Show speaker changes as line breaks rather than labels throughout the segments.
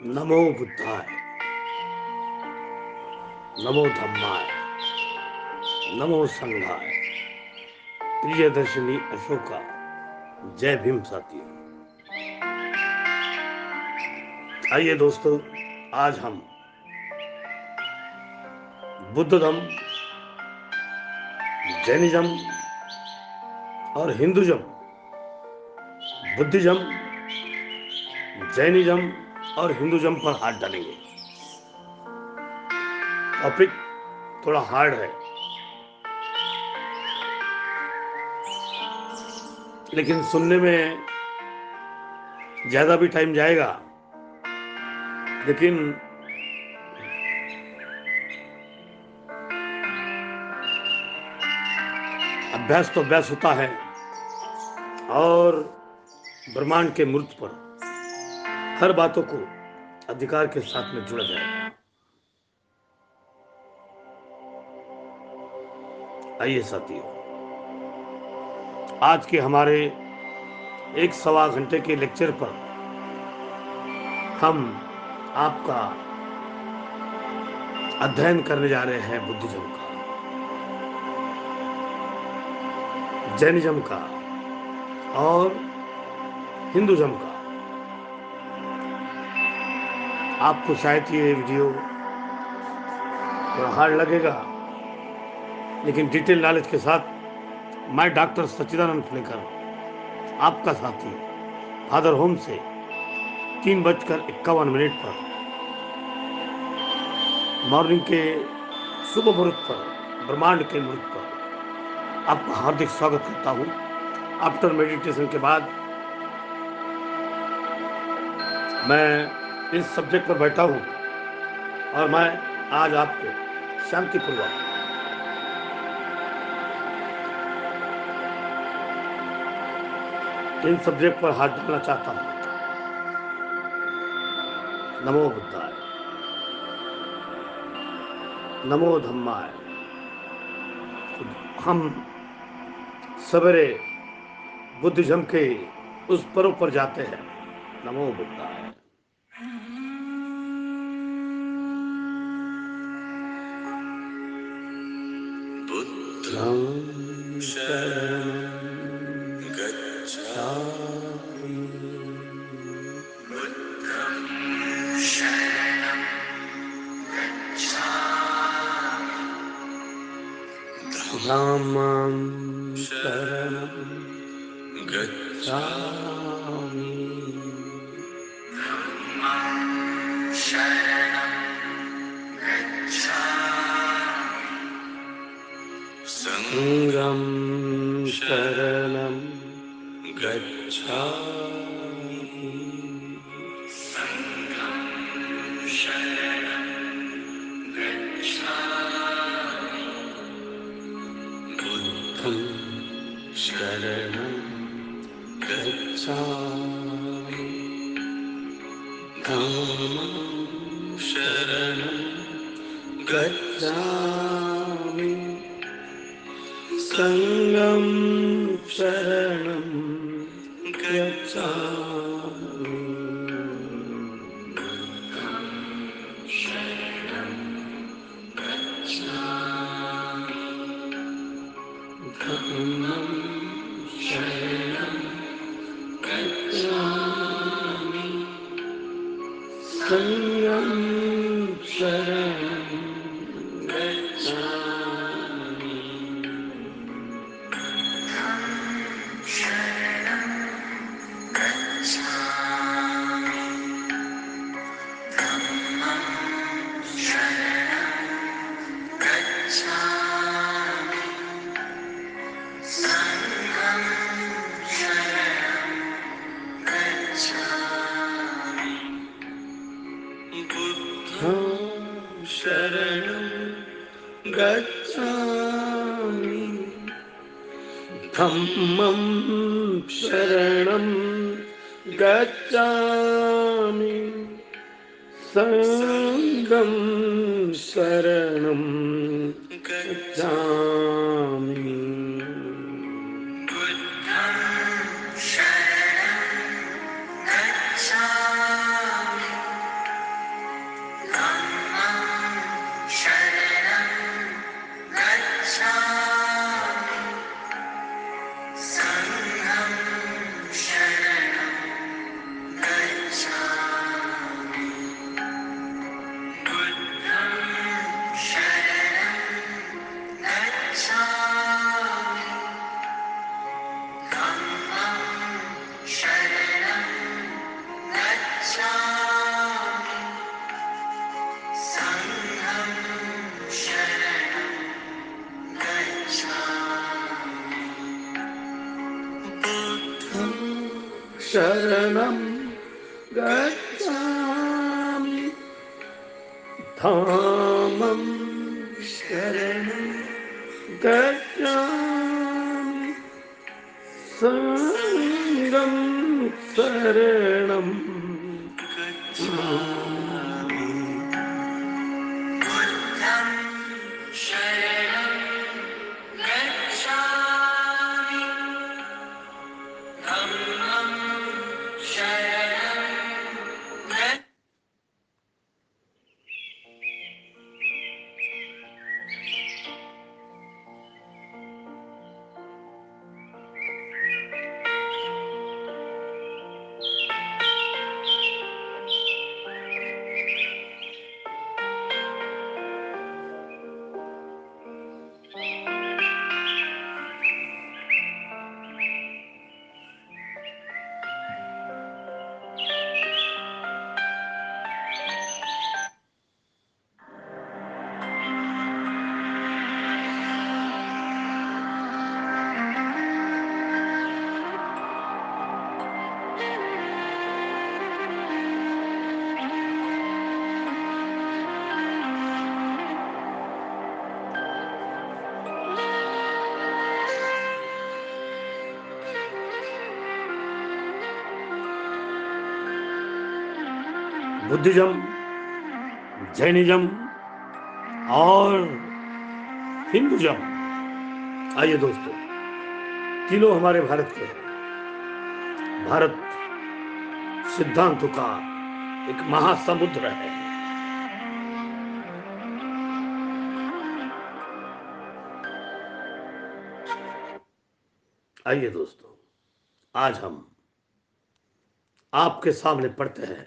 नमो बुद्धाय, नमो धम्माय, नमो संघाय, प्रियदर्शिनी अशोका। जय भीम साथियों। आइए दोस्तों, आज हम बुद्ध धर्म, जैनिज्म और हिंदुज्म, बुद्धिज्म, जैनिज्म और हिंदुज्म पर हाथ डालेंगे। टॉपिक थोड़ा हार्ड है, लेकिन सुनने में ज्यादा भी टाइम जाएगा, लेकिन अभ्यास तो अभ्यास होता है और ब्रह्मांड के मूर्त पर हर बातों को अधिकार के साथ में जुड़ा जाएगा। आइए साथियों, आज के हमारे 1-1.25 घंटे के लेक्चर पर हम आपका अध्ययन करने जा रहे हैं बुद्धिज्म का, जैनिज्म का और हिंदुज्म का। आपको शायद ये वीडियो थोड़ा हार्ड लगेगा, लेकिन डिटेल नॉलेज के साथ मैं डॉक्टर सच्चिदानंद फुलेकर, आपका साथी, फादर होम से 3:51 पर मॉर्निंग के शुभ मुहूर्त पर, ब्रह्मांड के मुहूर्त पर आपका हार्दिक स्वागत करता हूँ। आफ्टर मेडिटेशन के बाद मैं इस सब्जेक्ट पर बैठा हूँ और मैं आज आपको शांतिपूर्वक इन सब्जेक्ट पर हाथ डालना चाहता हूँ। नमो बुद्धाय, नमो धम्माय। हम सवेरे बुद्धिज्म के उस पर्व पर जाते हैं। नमो बुद्धाय। बुद्धं शरणं गच्छामि, बुद्धं शरणं गच्छामि, धम्मं शरणं गच्छामि, धम्मं शरणं गच्छामि, संघं शरणं गच्छामि, संघं शरणं गच्छामि, बुद्धं शरणं गच्छामि, धम्मं शरणं गच्छामि, संघं शरणं गच्छामि, बुद्धं शरणं गच्छामि, धम्मं शरणं गच्छामि, संघं शरणं गच्छामि, शरणं गच्छामि, धम्मं शरणं गच्छामि, संघं शरणं गच्छामि, बुद्धं शरणं गच्छामि, धम्मं शरणं गच्छामि, संघं शरणं गच्छामि, बुद्धं शरणं गच्छामि, शरणं गच्छामि धामं शरणं गच्छामि संगं शरणं गच्छामि बुद्धं शरणं गच्छामि धम्मं शरणं गच्छामि। बुद्धिज्म, जैनिज्म और हिंदुज्म, आइए दोस्तों, तीनों हमारे भारत के हैं। भारत सिद्धांतों का एक महासमुद्र है। आइए दोस्तों, आज हम आपके सामने पढ़ते हैं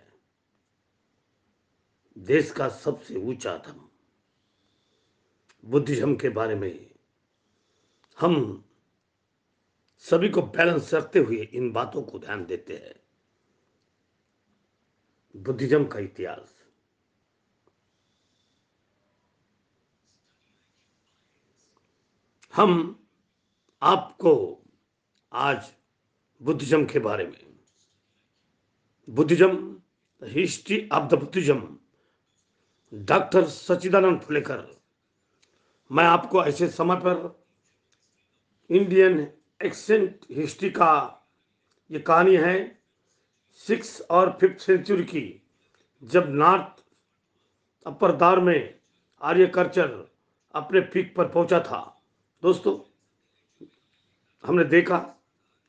देश का सबसे ऊंचा धर्म बुद्धिज्म के बारे में। हम सभी को बैलेंस रखते हुए इन बातों को ध्यान देते हैं। बुद्धिज्म का इतिहास। हम आपको आज बुद्धिज्म के बारे में, Buddhism, history of the Buddhism, doctor Sachchidanand Phulekar. मैं आपको ऐसे समय पर इंडियन एक्सेंट हिस्ट्री का ये कहानी है 6 और 5th सेंचुरी की, जब नॉर्थ अपर दार में आर्य कल्चर अपने पीक पर पहुंचा था। दोस्तों, हमने देखा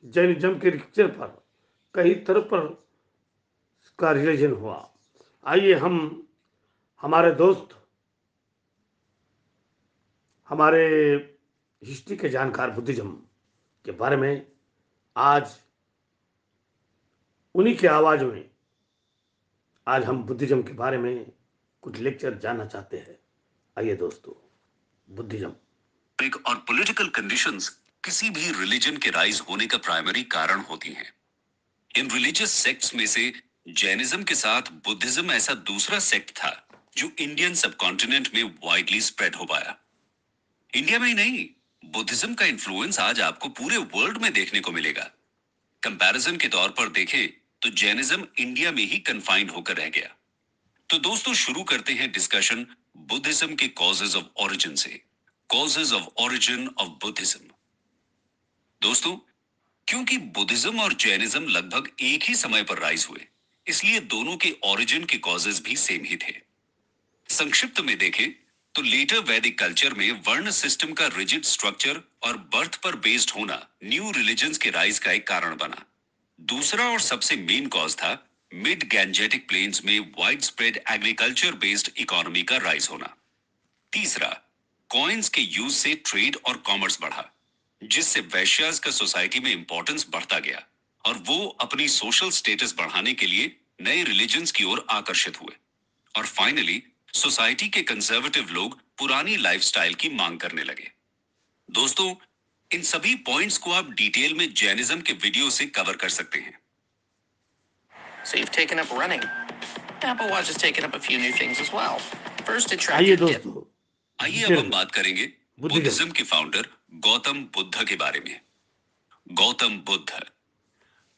जैनिज्म के रिक्चर पर कई तरह पर का रिलीजन हुआ। आइए हम हमारे दोस्त, हमारे हिस्ट्री के जानकार बुद्धिज्म के बारे में आज उन्हीं की आवाज में आज हम बुद्धिज्म के बारे में कुछ लेक्चर जानना चाहते हैं। आइए दोस्तों, बुद्धिज्म
और पॉलिटिकल कंडीशंस किसी भी रिलीजन के राइज होने का प्राइमरी कारण होती हैं। इन रिलीजियस सेक्ट्स में से जैनिज्म के साथ बुद्धिज्म ऐसा दूसरा सेक्ट था जो इंडियन सबकॉन्टिनेंट में वाइडली स्प्रेड हो पाया। इंडिया में ही नहीं, बुद्धिज्म का इन्फ्लुएंस आज आपको पूरे वर्ल्ड में देखने को मिलेगा। कंपैरिजन के तौर पर देखें तो जैनिज्म इंडिया में ही कन्फाइंड होकर रह गया। तो दोस्तों, शुरू करते हैं डिस्कशन बुद्धिज्म के कॉजेज ऑफ ओरिजिन से। Causes of origin of Buddhism. दोस्तों, क्योंकि बुद्धिज्म और जैनिज्म लगभग एक ही समय पर राइज हुए, इसलिए दोनों के ओरिजिन के कॉजेज भी सेम ही थे। संक्षिप्त में देखें तो लेटर वैदिक कल्चर में वर्ण सिस्टम का रिजिड स्ट्रक्चर और बर्थ पर बेस्ड होना न्यू रिलीजन्स के राइज का एक कारण बना। दूसरा और सबसे मेन कॉज था मिड गैंजेटिक प्लेन्स में wide spread agriculture based economy का राइज होना। तीसरा, कॉइन्स के यूज से ट्रेड और कॉमर्स बढ़ा, जिससे वैश्याज का सोसाइटी में इंपॉर्टेंस बढ़ता गया और वो अपनी सोशल स्टेटस बढ़ाने के लिए नए रिलीजन्स की ओर आकर्षित हुए। और फाइनली सोसाइटी के कंजर्वेटिव लोग पुरानी लाइफस्टाइल की मांग करने लगे। दोस्तों, इन सभी पॉइंट्स को आप डिटेल में जैनिज्म के वीडियो से कवर कर सकते हैं।
So you've taken up running. Apple Watch has taken up a few new things as well. First, it
आइए
tracked your dip.
दोस्तों,
आइए अब हम बात करेंगे बुद्धिज्म के फाउंडर गौतम बुद्ध के बारे में। गौतम बुद्ध।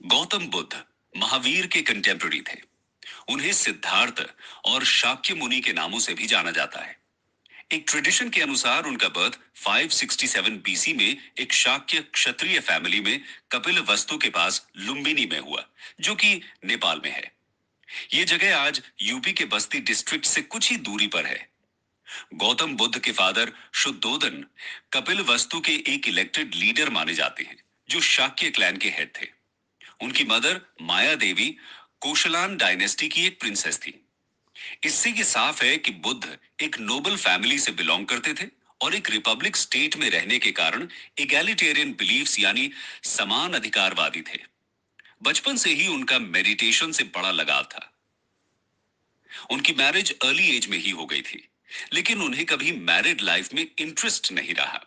गौतम बुद्ध महावीर के कंटेम्पररी थे। उन्हें सिद्धार्थ और शाक्य मुनि के नामों से भी जाना जाता है। एक ट्रेडिशन के अनुसार उनका बर्थ 567 बीसी में एक शाक्य क्षत्रिय फैमिली में कपिल वस्तु के पास लुम्बिनी में हुआ, जो कि नेपाल में है। ये जगह आज यूपी के बस्ती डिस्ट्रिक्ट से कुछ ही दूरी पर है। गौतम बुद्ध के फादर शुद्धोदन कपिल वस्तु के एक इलेक्टेड लीडर माने जाते हैं, जो शाक्य क्लैन के हेड थे। उनकी मदर माया देवी कोशलान डायनेस्टी की एक प्रिंसेस थी। इससे ये साफ है कि बुद्ध एक नोबल फैमिली से बिलोंग करते थे और एक रिपब्लिक स्टेट में रहने के कारण इगैलिटेरियन बिलीफ्स यानी समान अधिकारवादी थे। बचपन से ही उनका मेडिटेशन से बड़ा लगाव था। उनकी मैरिज अर्ली एज में ही हो गई थी, लेकिन उन्हें कभी मैरिड लाइफ में इंटरेस्ट नहीं रहा।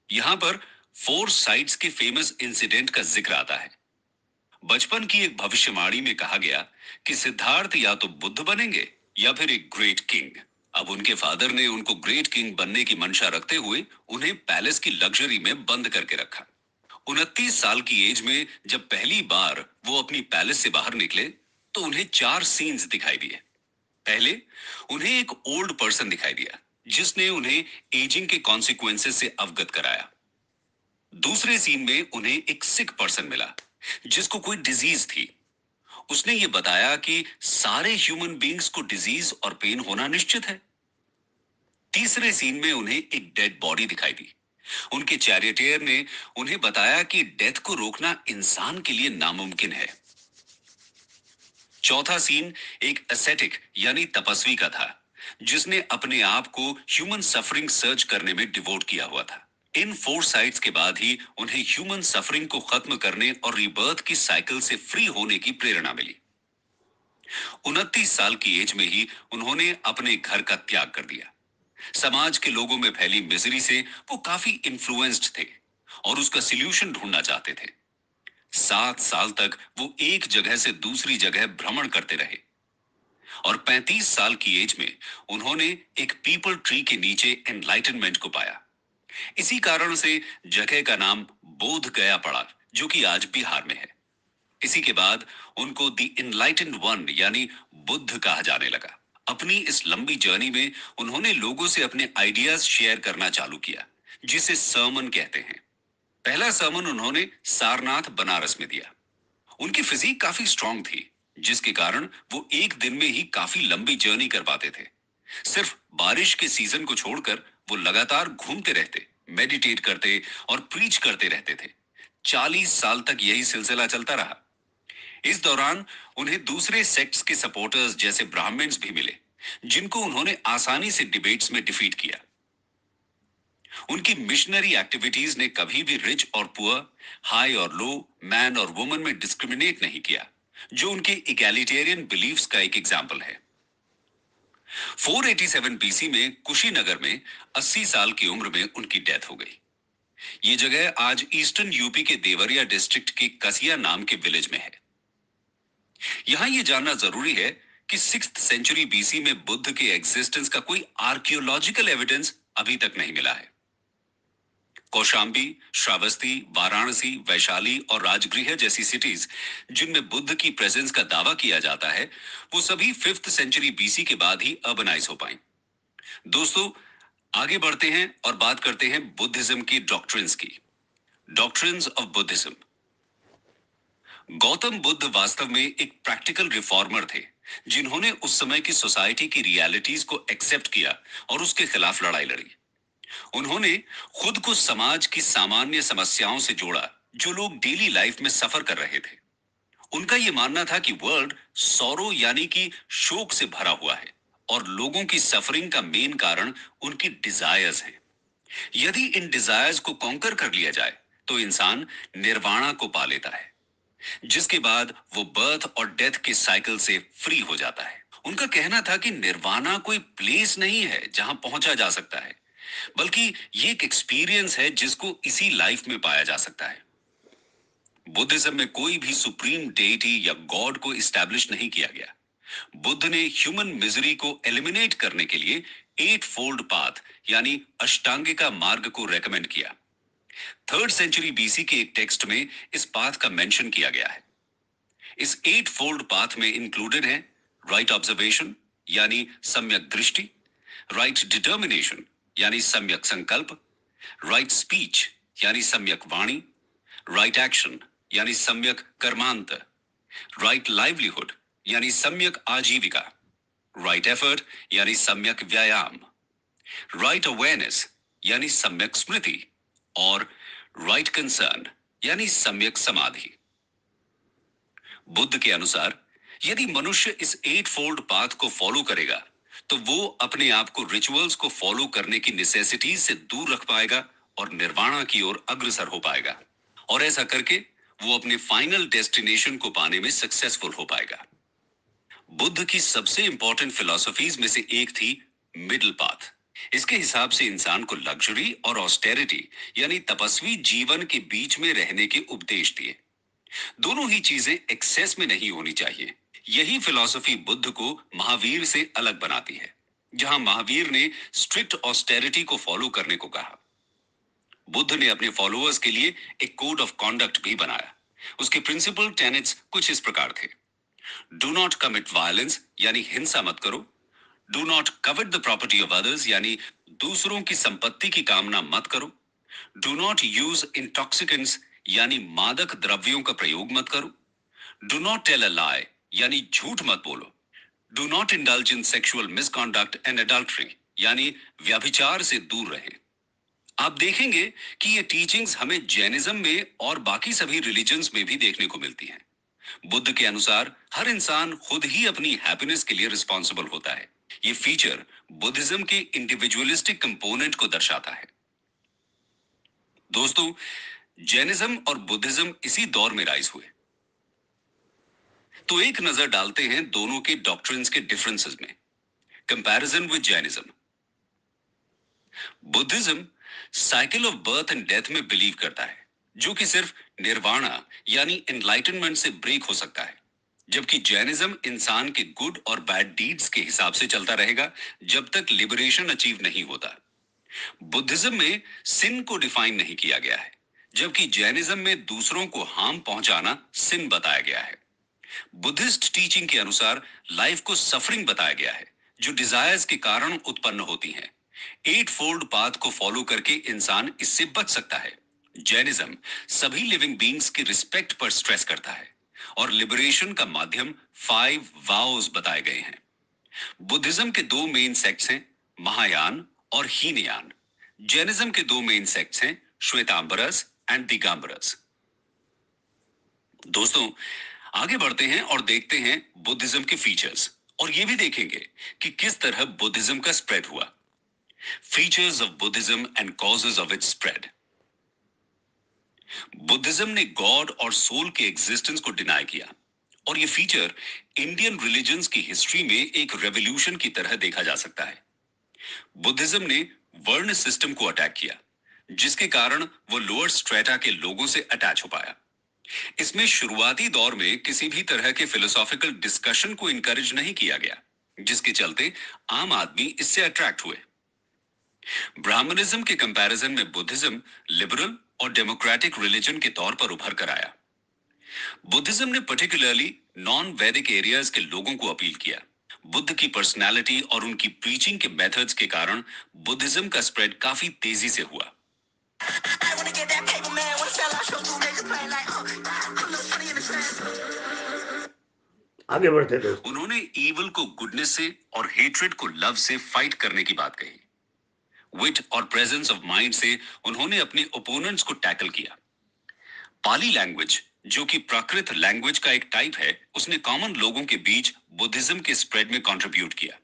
यहां पर 4 साइट्स के फेमस इंसिडेंट का जिक्र आता है। बचपन की एक भविष्यवाणी में कहा गया कि सिद्धार्थ या तो बुद्ध बनेंगे या फिर एक ग्रेट किंग। अब उनके फादर ने उनको ग्रेट किंग बनने की मंशा रखते हुए उन्हें पैलेस की लग्जरी में बंद करके रखा। 29 साल की एज में जब पहली बार वो अपनी पैलेस से बाहर निकले तो उन्हें 4 सीन्स दिखाई दिए। पहले उन्हें एक ओल्ड पर्सन दिखाई दिया जिसने उन्हें एजिंग के कॉन्सिक्वेंसेस से अवगत कराया। दूसरे सीन में उन्हें एक सिक पर्सन मिला जिसको कोई डिजीज थी। उसने ये बताया कि सारे ह्यूमन बीइंग्स को डिजीज और पेन होना निश्चित है। तीसरे सीन में उन्हें एक डेड बॉडी दिखाई दी। उनके चैरियटियर ने उन्हें बताया कि डेथ को रोकना इंसान के लिए नामुमकिन है। चौथा सीन एक एसेटिक यानी तपस्वी का था, जिसने अपने आप को ह्यूमन सफरिंग सर्च करने में डिवोट किया हुआ था। इन 4 साइट्स के बाद ही उन्हें ह्यूमन सफरिंग को खत्म करने और रीबर्थ की साइकिल से फ्री होने की प्रेरणा मिली। 29 साल की एज में ही उन्होंने अपने घर का त्याग कर दिया। समाज के लोगों में फैली मिजरी से वो काफी इन्फ्लुएंस्ड थे और उसका सॉल्यूशन ढूंढना चाहते थे। 7 साल तक वो एक जगह से दूसरी जगह भ्रमण करते रहे और 35 साल की एज में उन्होंने एक पीपल ट्री के नीचे एनलाइटनमेंट को पाया। इसी कारण से जगह का नाम बोध गया पड़ा, जो कि आज बिहार में है। इसी के बाद उनको द इनलाइटेंड वन यानी बुद्ध कहा जाने लगा। अपनी इस लंबी जर्नी में उन्होंने लोगों से अपने आइडियाज शेयर करना चालू किया, जिसे सर्मन कहते हैं। पहला सर्मन उन्होंने सारनाथ बनारस में दिया। उनकी फिजिक काफी स्ट्रांग थी, जिसके कारण वो एक दिन में ही काफी लंबी जर्नी कर पाते थे। सिर्फ बारिश के सीजन को छोड़कर वो लगातार घूमते रहते, मेडिटेट करते और प्रीच करते रहते थे। 40 साल तक यही सिलसिला चलता रहा। इस दौरान उन्हें दूसरे सेक्ट्स के सपोर्टर्स जैसे ब्राह्मण्स भी मिले, जिनको उन्होंने आसानी से डिबेट्स में डिफीट किया। उनकी मिशनरी एक्टिविटीज ने कभी भी रिच और पुअर, हाई और लो, मैन और वुमन में डिस्क्रिमिनेट नहीं किया, जो उनके इगैलिटेरियन बिलीफ्स का एक एग्जाम्पल है। 487 बीसी में कुशीनगर में 80 साल की उम्र में उनकी डेथ हो गई। ये जगह आज ईस्टर्न यूपी के देवरिया डिस्ट्रिक्ट के कसिया नाम के विलेज में है। यहां यह जानना जरूरी है कि 6th सेंचुरी बीसी में बुद्ध के एग्जिस्टेंस का कोई आर्कियोलॉजिकल एविडेंस अभी तक नहीं मिला है। कौशांबी, श्रावस्ती, वाराणसी, वैशाली और राजगृह जैसी सिटीज जिनमें बुद्ध की प्रेजेंस का दावा किया जाता है, वो सभी 5th सेंचुरी बीसी के बाद ही अर्बनाइज हो पाई। दोस्तों, आगे बढ़ते हैं और बात करते हैं बुद्धिज्म की डॉक्ट्रिन्स की। Doctrines of Buddhism. Gautam Buddha वास्तव में एक प्रैक्टिकल रिफॉर्मर थे, जिन्होंने उस समय की सोसाइटी की रियलिटीज को एक्सेप्ट किया और उसके खिलाफ लड़ाई लड़ी। उन्होंने खुद को समाज की सामान्य समस्याओं से जोड़ा, जो लोग डेली लाइफ में सफर कर रहे थे। उनका यह मानना था कि वर्ल्ड सौरो यानी कि शोक से भरा हुआ है और लोगों की सफरिंग का मेन कारण उनकी डिजायर्स हैं। यदि इन डिजायर्स को कॉन्कर कर लिया जाए तो इंसान निर्वाणा को पा लेता है, जिसके बाद वो बर्थ और डेथ के साइकिल से फ्री हो जाता है। उनका कहना था कि निर्वाणा कोई प्लेस नहीं है जहां पहुंचा जा सकता है, बल्कि ये एक एक्सपीरियंस है जिसको इसी लाइफ में पाया जा सकता है। बुद्धिज्म में कोई भी सुप्रीम डेटी या गॉड को इस्टेब्लिश नहीं किया गया। बुद्ध ने ह्यूमन मिजरी को एलिमिनेट करने के लिए 8 फोल्ड पाथ यानी अष्टांगिका मार्ग को रेकमेंड किया। 3rd सेंचुरी बीसी के एक टेक्स्ट में इस पाथ का मेंशन किया गया है। इस 8 फोल्ड पाथ में इंक्लूडेड है राइट ऑब्जर्वेशन यानी सम्यक दृष्टि, राइट डिटर्मिनेशन यानी सम्यक संकल्प, राइट स्पीच यानी सम्यक वाणी, राइट एक्शन यानी सम्यक कर्मांत, राइट लाइवलीहुड यानी सम्यक आजीविका, राइट एफर्ट यानी सम्यक व्यायाम, राइट अवेयरनेस यानी सम्यक स्मृति और राइट कंसर्न यानी सम्यक समाधि। बुद्ध के अनुसार यदि मनुष्य इस 8 फोल्ड पाथ को फॉलो करेगा तो वो अपने आप को रिचुअल्स को फॉलो करने की नेसेसिटीज से दूर रख पाएगा और निर्वाणा की ओर अग्रसर हो पाएगा, और ऐसा करके वो अपने फाइनल डेस्टिनेशन को पाने में सक्सेसफुल हो पाएगा। बुद्ध की सबसे इंपॉर्टेंट फिलॉसफीज में से एक थी मिडिल पाथ। इसके हिसाब से इंसान को लग्जरी और ऑस्टेरिटी यानी तपस्वी जीवन के बीच में रहने के उपदेश दिए। दोनों ही चीजें एक्सेस में नहीं होनी चाहिए। यही फिलॉसफी बुद्ध को महावीर से अलग बनाती है, जहां महावीर ने स्ट्रिक्ट ऑस्टेरिटी को फॉलो करने को कहा। बुद्ध ने अपने फॉलोअर्स के लिए एक कोड ऑफ कॉन्डक्ट भी बनाया। उसके प्रिंसिपल टेनेट्स कुछ इस प्रकार थे: डू नॉट कमिट वायलेंस यानी हिंसा मत करो, do not covet the property of others यानी दूसरों की संपत्ति की कामना मत करो, डू नॉट यूज इंटॉक्सिकेंट्स यानी मादक द्रव्यों का प्रयोग मत करो, डू नॉट टेल अ लाई यानी झूठ मत बोलो, do not indulge in sexual misconduct and adultery यानी व्यभिचार से दूर रहें। आप देखेंगे कि ये टीचिंग्स हमें जैनिज्म में और बाकी सभी रिलीजन्स में भी देखने को मिलती हैं। बुद्ध के अनुसार हर इंसान खुद ही अपनी हैप्पीनेस के लिए रिस्पॉन्सिबल होता है। ये फीचर बुद्धिज्म के इंडिविजुअलिस्टिक कंपोनेंट को दर्शाता है। दोस्तों, जैनिज्म और बुद्धिज्म इसी दौर में राइज हुए, तो एक नजर डालते हैं दोनों के डॉक्ट्रिन्स के डिफरेंसेस में। Comparison with Jainism. Buddhism cycle of birth and death में बिलीव करता है, जो कि सिर्फ निर्वाणा यानी एनलाइटनमेंट से ब्रेक हो सकता है, जबकि जैनिज्म इंसान के गुड और बैड डीड्स के हिसाब से चलता रहेगा जब तक लिबरेशन अचीव नहीं होता। बुद्धिज्म में सिन को डिफाइन नहीं किया गया है, जबकि जैनिज्म में दूसरों को हार्म पहुंचाना सिन बताया गया है। बुद्धिस्ट टीचिंग के अनुसार लाइफ को सफरिंग बताया गया है, जो डिजायर्स के कारण उत्पन्न होती हैं। 8 फोल्ड पाथ को फॉलो करके इंसान इससे बच सकता है। जैनिज्म सभी लिविंग बींग्स की रिस्पेक्ट पर स्ट्रेस करता है और लिबरेशन का माध्यम 5 वाउस बताए गए हैं। बुद्धिज्म के 2 मेन सेक्ट्स हैं, महायान और हीनयान। जैनिज्म के 2 मेन सेक्ट्स हैं, श्वेतांबरस एंड दिगंबरस। दोस्तों, आगे बढ़ते हैं और देखते हैं बुद्धिज्म के फीचर्स, और ये भी देखेंगे कि किस तरह बुद्धिज्म का स्प्रेड हुआ। Features of Buddhism and causes of its spread. Buddhism ने गॉड और सोल के एग्जिस्टेंस को डिनाई किया, और ये फीचर इंडियन रिलीजन्स की हिस्ट्री में एक रेवोल्यूशन की तरह देखा जा सकता है। बुद्धिज्म ने वर्ण सिस्टम को अटैक किया, जिसके कारण वो लोअर स्ट्रेटा के लोगों से अटैच हो पाया। इसमें शुरुआती दौर में किसी भी तरह के फिलोसॉफिकल डिस्कशन को इनकरेज नहीं किया गया, जिसके चलते आम आदमी इससे अट्रैक्ट हुए। ब्राह्मणिज्म के कंपैरिजन में बुद्धिज्म लिबरल और डेमोक्रेटिक रिलीजन के तौर पर उभर कर आया। बुद्धिज्म ने पर्टिकुलरली नॉन वैदिक एरियाज के लोगों को अपील किया। बुद्ध की पर्सनालिटी और उनकी प्रीचिंग के मेथड्स के कारण बुद्धिज्म का स्प्रेड काफी तेजी से हुआ।
आगे बढ़ते दोस्तों।
उन्होंने ईवल को गुडनेस से और हेट्रेड को लव से फाइट करने की बात कही। विट और प्रेजेंस ऑफ माइंड से उन्होंने अपने ओपोनेंट्स को टैकल किया। पाली लैंग्वेज, जो कि प्राकृत लैंग्वेज का एक टाइप है, उसने कॉमन लोगों के बीच बुद्धिज्म के स्प्रेड में कंट्रीब्यूट किया।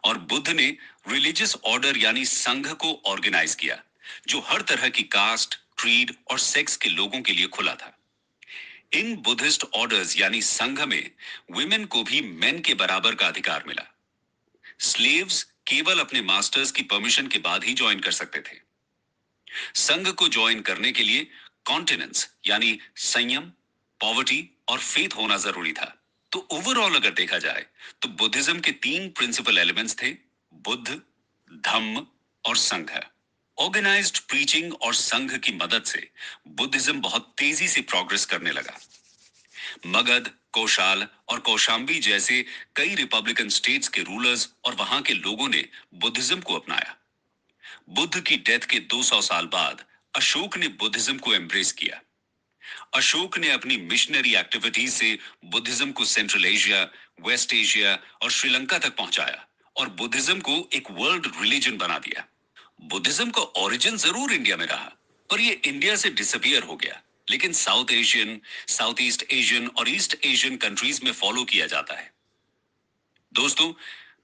और बुद्ध ने रिलीजियस ऑर्डर यानी संघ को ऑर्गेनाइज किया, जो हर तरह की कास्ट, क्रीड और सेक्स के लोगों के लिए खुला था। इन बुद्धिस्ट ऑर्डर्स यानी संघ में वुमेन को भी मेन के बराबर का अधिकार मिला। स्लेव्स केवल अपने मास्टर्स की परमिशन के बाद ही ज्वाइन कर सकते थे। संघ को ज्वाइन करने के लिए कॉन्टिनेंस यानी संयम, पॉवर्टी और फेथ होना जरूरी था। तो ओवरऑल अगर देखा जाए तो बुद्धिज्म के 3 प्रिंसिपल एलिमेंट्स थे: बुद्ध, धम्म और संघ। ऑर्गेनाइज्ड प्रीचिंग और संघ की मदद से बुद्धिज्म बहुत तेजी से प्रोग्रेस करने लगा। मगध, कौशाल और कौशाम्बी जैसे कई रिपब्लिकन स्टेट्स के रूलर्स और वहां के लोगों ने बुद्धिज्म को अपनाया। बुद्ध की डेथ के 200 साल बाद अशोक ने बुद्धिज्म को एम्ब्रेस किया। अशोक ने अपनी मिशनरी एक्टिविटीज से बुद्धिज्म को सेंट्रल एशिया, वेस्ट एशिया और श्रीलंका तक पहुंचाया और बुद्धिज्म को एक वर्ल्ड रिलीजन बना दिया। बुद्धिज्म का ओरिजिन जरूर इंडिया में रहा, पर यह इंडिया से डिसअपियर हो गया, लेकिन south Asian, south east Asian और ईस्ट एशियन कंट्रीज में फॉलो किया जाता है। दोस्तों,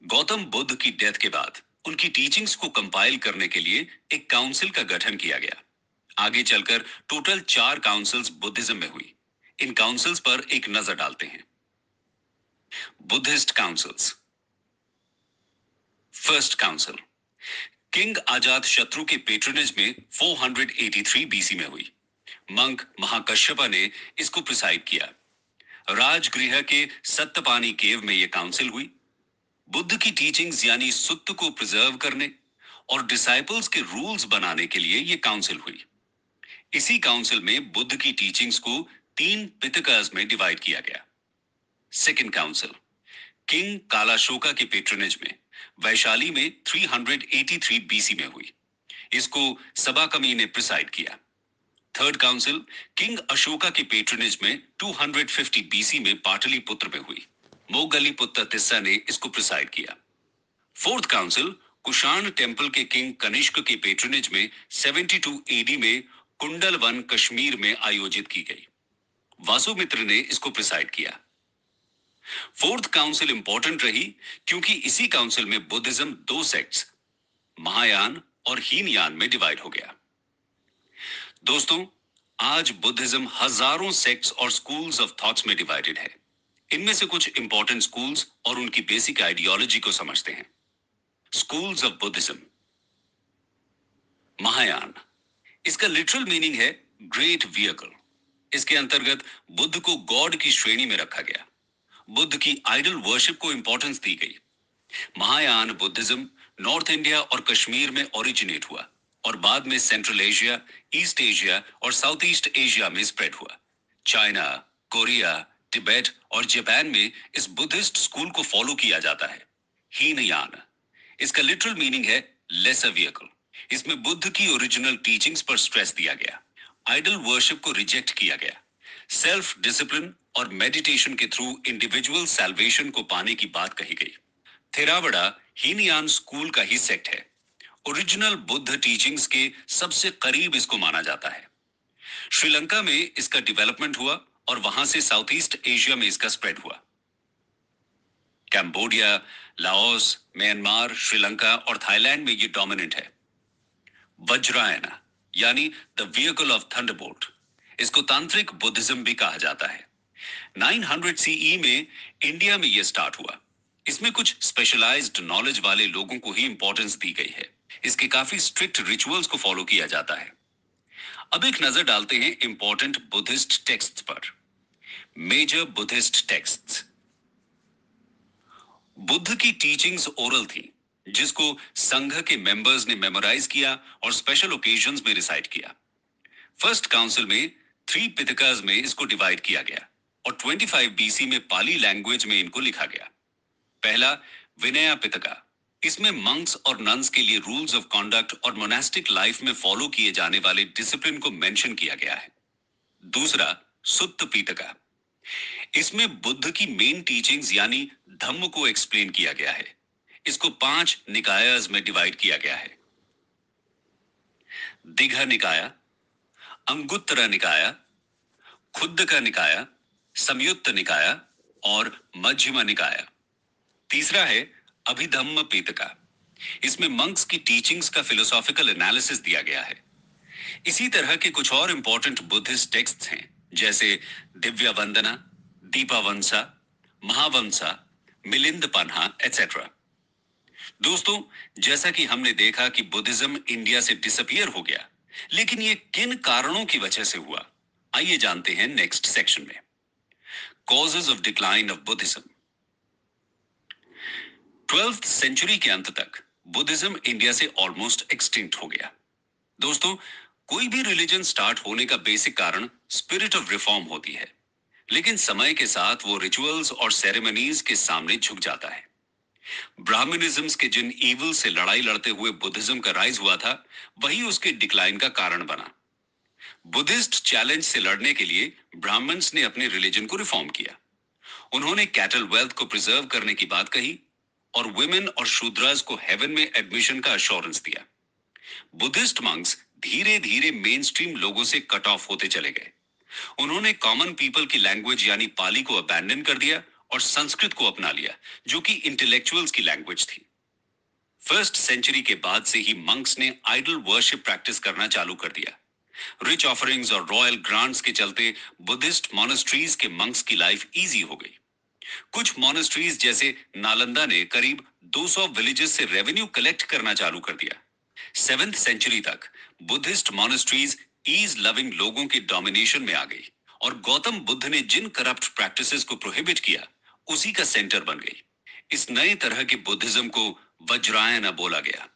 गौतम बुद्ध की डेथ के बाद उनकी टीचिंग्स को कंपाइल करने के लिए एक काउंसिल का गठन किया गया। आगे चलकर टोटल 4 काउंसिल्स बुद्धिज्म में हुई। इन काउंसिल्स पर एक नजर डालते हैं। Buddhist councils. First council king Ajatashatru के पेट्रोनेज में 483 बीसी में हुई। मंक महाकश्यपा ने इसको प्रिसाइड किया। राजगृह के सत्तपानी केव में यह काउंसिल हुई। बुद्ध की टीचिंग्स यानी सुत्त को प्रिजर्व करने और डिसाइपल्स के रूल्स बनाने के लिए यह काउंसिल हुई। इसी काउंसिल में बुद्ध की टीचिंग्स को 3 पिटकास में डिवाइड किया गया। सेकंड काउंसिल किंग कालाशोका के पेट्रोनेज में वैशाली में 383 बीसी में हुई। इसको सबाकमी ने प्रिसाइड किया। थर्ड काउंसिल किंग अशोका के पेट्रोनेज में 250 बीसी में पाटलिपुत्र में हुई। मोगलीपुत्र तिस्सा ने इसको प्रिसाइड किया। फोर्थ काउंसिल कुषाण टेंपल के किंग कनिष्क के पेट्रोनेज में 72 एडी में कुंडलवन कश्मीर में आयोजित की गई। वासुमित्र ने इसको प्रिसाइड किया। फोर्थ काउंसिल इंपॉर्टेंट रही क्योंकि इसी काउंसिल में बुद्धिज्म 2 सेक्ट्स महायान और हीनयान में डिवाइड हो गया। दोस्तों, आज बुद्धिज्म हजारों सेक्ट्स और स्कूल्स ऑफ थॉट्स में डिवाइडेड है। इनमें से कुछ इंपॉर्टेंट स्कूल्स और उनकी बेसिक आइडियोलॉजी को समझते हैं। Schools of Buddhism. महायान, इसका लिटरल मीनिंग है ग्रेट व्हीकल। इसके अंतर्गत बुद्ध को गॉड की श्रेणी में रखा गया। बुद्ध की आइडल वर्शिप को इंपॉर्टेंस दी गई। महायान बुद्धिज्म नॉर्थ इंडिया और कश्मीर में ओरिजिनेट हुआ और बाद में सेंट्रल एशिया, ईस्ट एशिया और साउथ ईस्ट एशिया में स्प्रेड हुआ। चाइना, कोरिया, तिब्बत और जापान में इस बुद्धिस्ट स्कूल को फॉलो किया जाता है। हीनयान, इसका लिटरल मीनिंग है लेसर व्हीकल। इसमें बुद्ध की ओरिजिनल टीचिंग्स पर स्ट्रेस दिया गया। आइडल वर्शिप को रिजेक्ट किया गया। सेल्फ डिसिप्लिन और मेडिटेशन के थ्रू इंडिविजुअल सैल्वेशन को पाने की बात कही गई। थेरावड़ा हीनयान स्कूल का ही सेक्ट है। ओरिजिनल बुद्ध टीचिंग्स के सबसे करीब इसको माना जाता है। श्रीलंका में इसका डेवलपमेंट हुआ और वहां से साउथ ईस्ट एशिया में इसका स्प्रेड हुआ। कैम्बोडिया, लाओस, म्यांमार, श्रीलंका और थाईलैंड में ये डोमिनेंट है। वज्रायन यानी द व्हीकल ऑफ थंडरबोल्ट, इसको तांत्रिक बुद्धिज्म भी कहा जाता है। 900 सीई में इंडिया में यह स्टार्ट हुआ। इसमें कुछ स्पेशलाइज्ड नॉलेज वाले लोगों को ही इंपॉर्टेंस दी गई है। इसके काफी स्ट्रिक्ट रिचुअल्स को फॉलो किया जाता है। अब एक नजर डालते हैं इंपॉर्टेंट बुद्धिस्ट टेक्स्ट्स पर। Major Buddhist texts. बुद्ध की टीचिंग्स ओरल थी, जिसको संघ के मेंबर्स ने मेमोराइज किया और स्पेशल ओकेजन्स में रिसाइट किया। फर्स्ट काउंसिल में 3 पिटकास में इसको डिवाइड किया गया और 25 बीसी में पाली लैंग्वेज में इनको लिखा गया। पहला विनया पिटका, इसमें मंक्स और नन्स के लिए रूल्स ऑफ कॉन्डक्ट और मोनास्टिक लाइफ में फॉलो किए जाने वाले डिसिप्लिन को मेंशन किया गया है। दूसरा सुत्त पिटका, इसमें बुद्ध की मेन टीचिंग्स यानी धम्म को एक्सप्लेन किया गया है। इसको 5 निकायास में डिवाइड किया गया है। दीघा निकाया, अंगुत्तरा निकाया, खुद्दका निकाया, संयुत्त निकाया और मध्यमा निकाया। तीसरा है अभिधम्म पिटका, इसमें मंक्स की टीचिंग्स का फिलोसॉफिकल एनालिसिस दिया गया है। इसी तरह के कुछ और इंपॉर्टेंट बुद्धिस्ट टेक्स्ट्स हैं, जैसे दिव्या वंदना, दीपावंसा, महावंसा, मिलिंद पन्हा एटसेट्रा। दोस्तों, जैसा कि हमने देखा कि बुद्धिज्म इंडिया से डिसअपियर हो गया, लेकिन ये किन कारणों की वजह से हुआ, आइए जानते हैं नेक्स्ट सेक्शन में। Causes of decline of Buddhism. 12th century के अंत तक बुद्धिज्म इंडिया से ऑलमोस्ट एक्सटिंक्ट हो गया। दोस्तों, कोई भी रिलीजन स्टार्ट होने का बेसिक कारण स्पिरिट ऑफ रिफॉर्म होती है। लेकिन समय के साथ वो रिचुअल्स और सेरेमनीज के सामने झुक जाता है। ब्राह्मणिज्म के जिन इविल से लड़ाई लड़ते हुए बुद्धिज्म का राइज हुआ था, वही उसके डिक्लाइन का कारण बना। बुद्धिस्ट चैलेंज से लड़ने के लिए ब्राह्मण्स ने अपने रिलीजन को रिफॉर्म किया। उन्होंने कैटल वेल्थ को प्रिजर्व करने की बात कही और वुमेन और शूद्रास को हेवन में एडमिशन का अश्योरेंस दिया। बुद्धिस्ट मंक्स धीरे धीरे मेन स्ट्रीम लोगों से कट ऑफ होते चले गए। उन्होंने कॉमन पीपल की लैंग्वेज यानी पाली को अबैंडन कर दिया और संस्कृत को अपना लिया, जो कि इंटेलेक्चुअल्स की लैंग्वेज थी। फर्स्ट सेंचुरी के बाद से ही मंक्स ने आइडल वर्शिप प्रैक्टिस करना चालू कर दिया। रिच ऑफरिंग्स और रॉयल ग्रांट्स के चलते बुद्धिस्ट मॉनेस्ट्रीज के मंक्स की लाइफ इजी हो गई। कुछ मॉनेस्ट्रीज जैसे नालंदा ने करीब 200 विलेजेस से रेवेन्यू कलेक्ट करना चालू कर दिया। 7th सेंचुरी तक बुद्धिस्ट मॉनेस्ट्रीज ईज लविंग लोगों के डोमिनेशन में आ गई और गौतम बुद्ध ने जिन करप्ट प्रैक्टिसेस को प्रोहिबिट किया, उसी का सेंटर बन गई। इस नए तरह के बुद्धिज्म को वज्रायन बोला गया।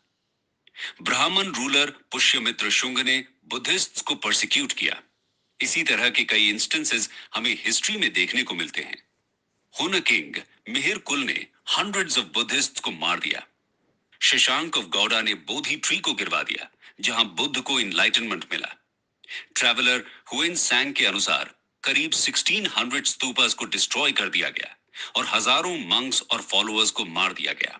ब्राह्मण रूलर पुष्यमित्र शुंग ने बुद्धिस्ट्स को परसिक्यूट किया। इसी तरह के कई इंस्टेंसेस हमें हिस्ट्री में देखने को मिलते हैं। हुन किंग मिहिर कुल ने हंड्रेड्स ऑफ बुद्धिस्ट्स को मार दिया। शशांक ऑफ गौड़ा ने बोधि ट्री को गिरवा दिया, जहां बुद्ध को इनलाइटनमेंट मिला। ट्रैवलर हुएन सैंग के अनुसार करीब 1600 स्तूपास को डिस्ट्रॉय कर दिया गया और हजारों मंक्स और फॉलोअर्स को मार दिया गया।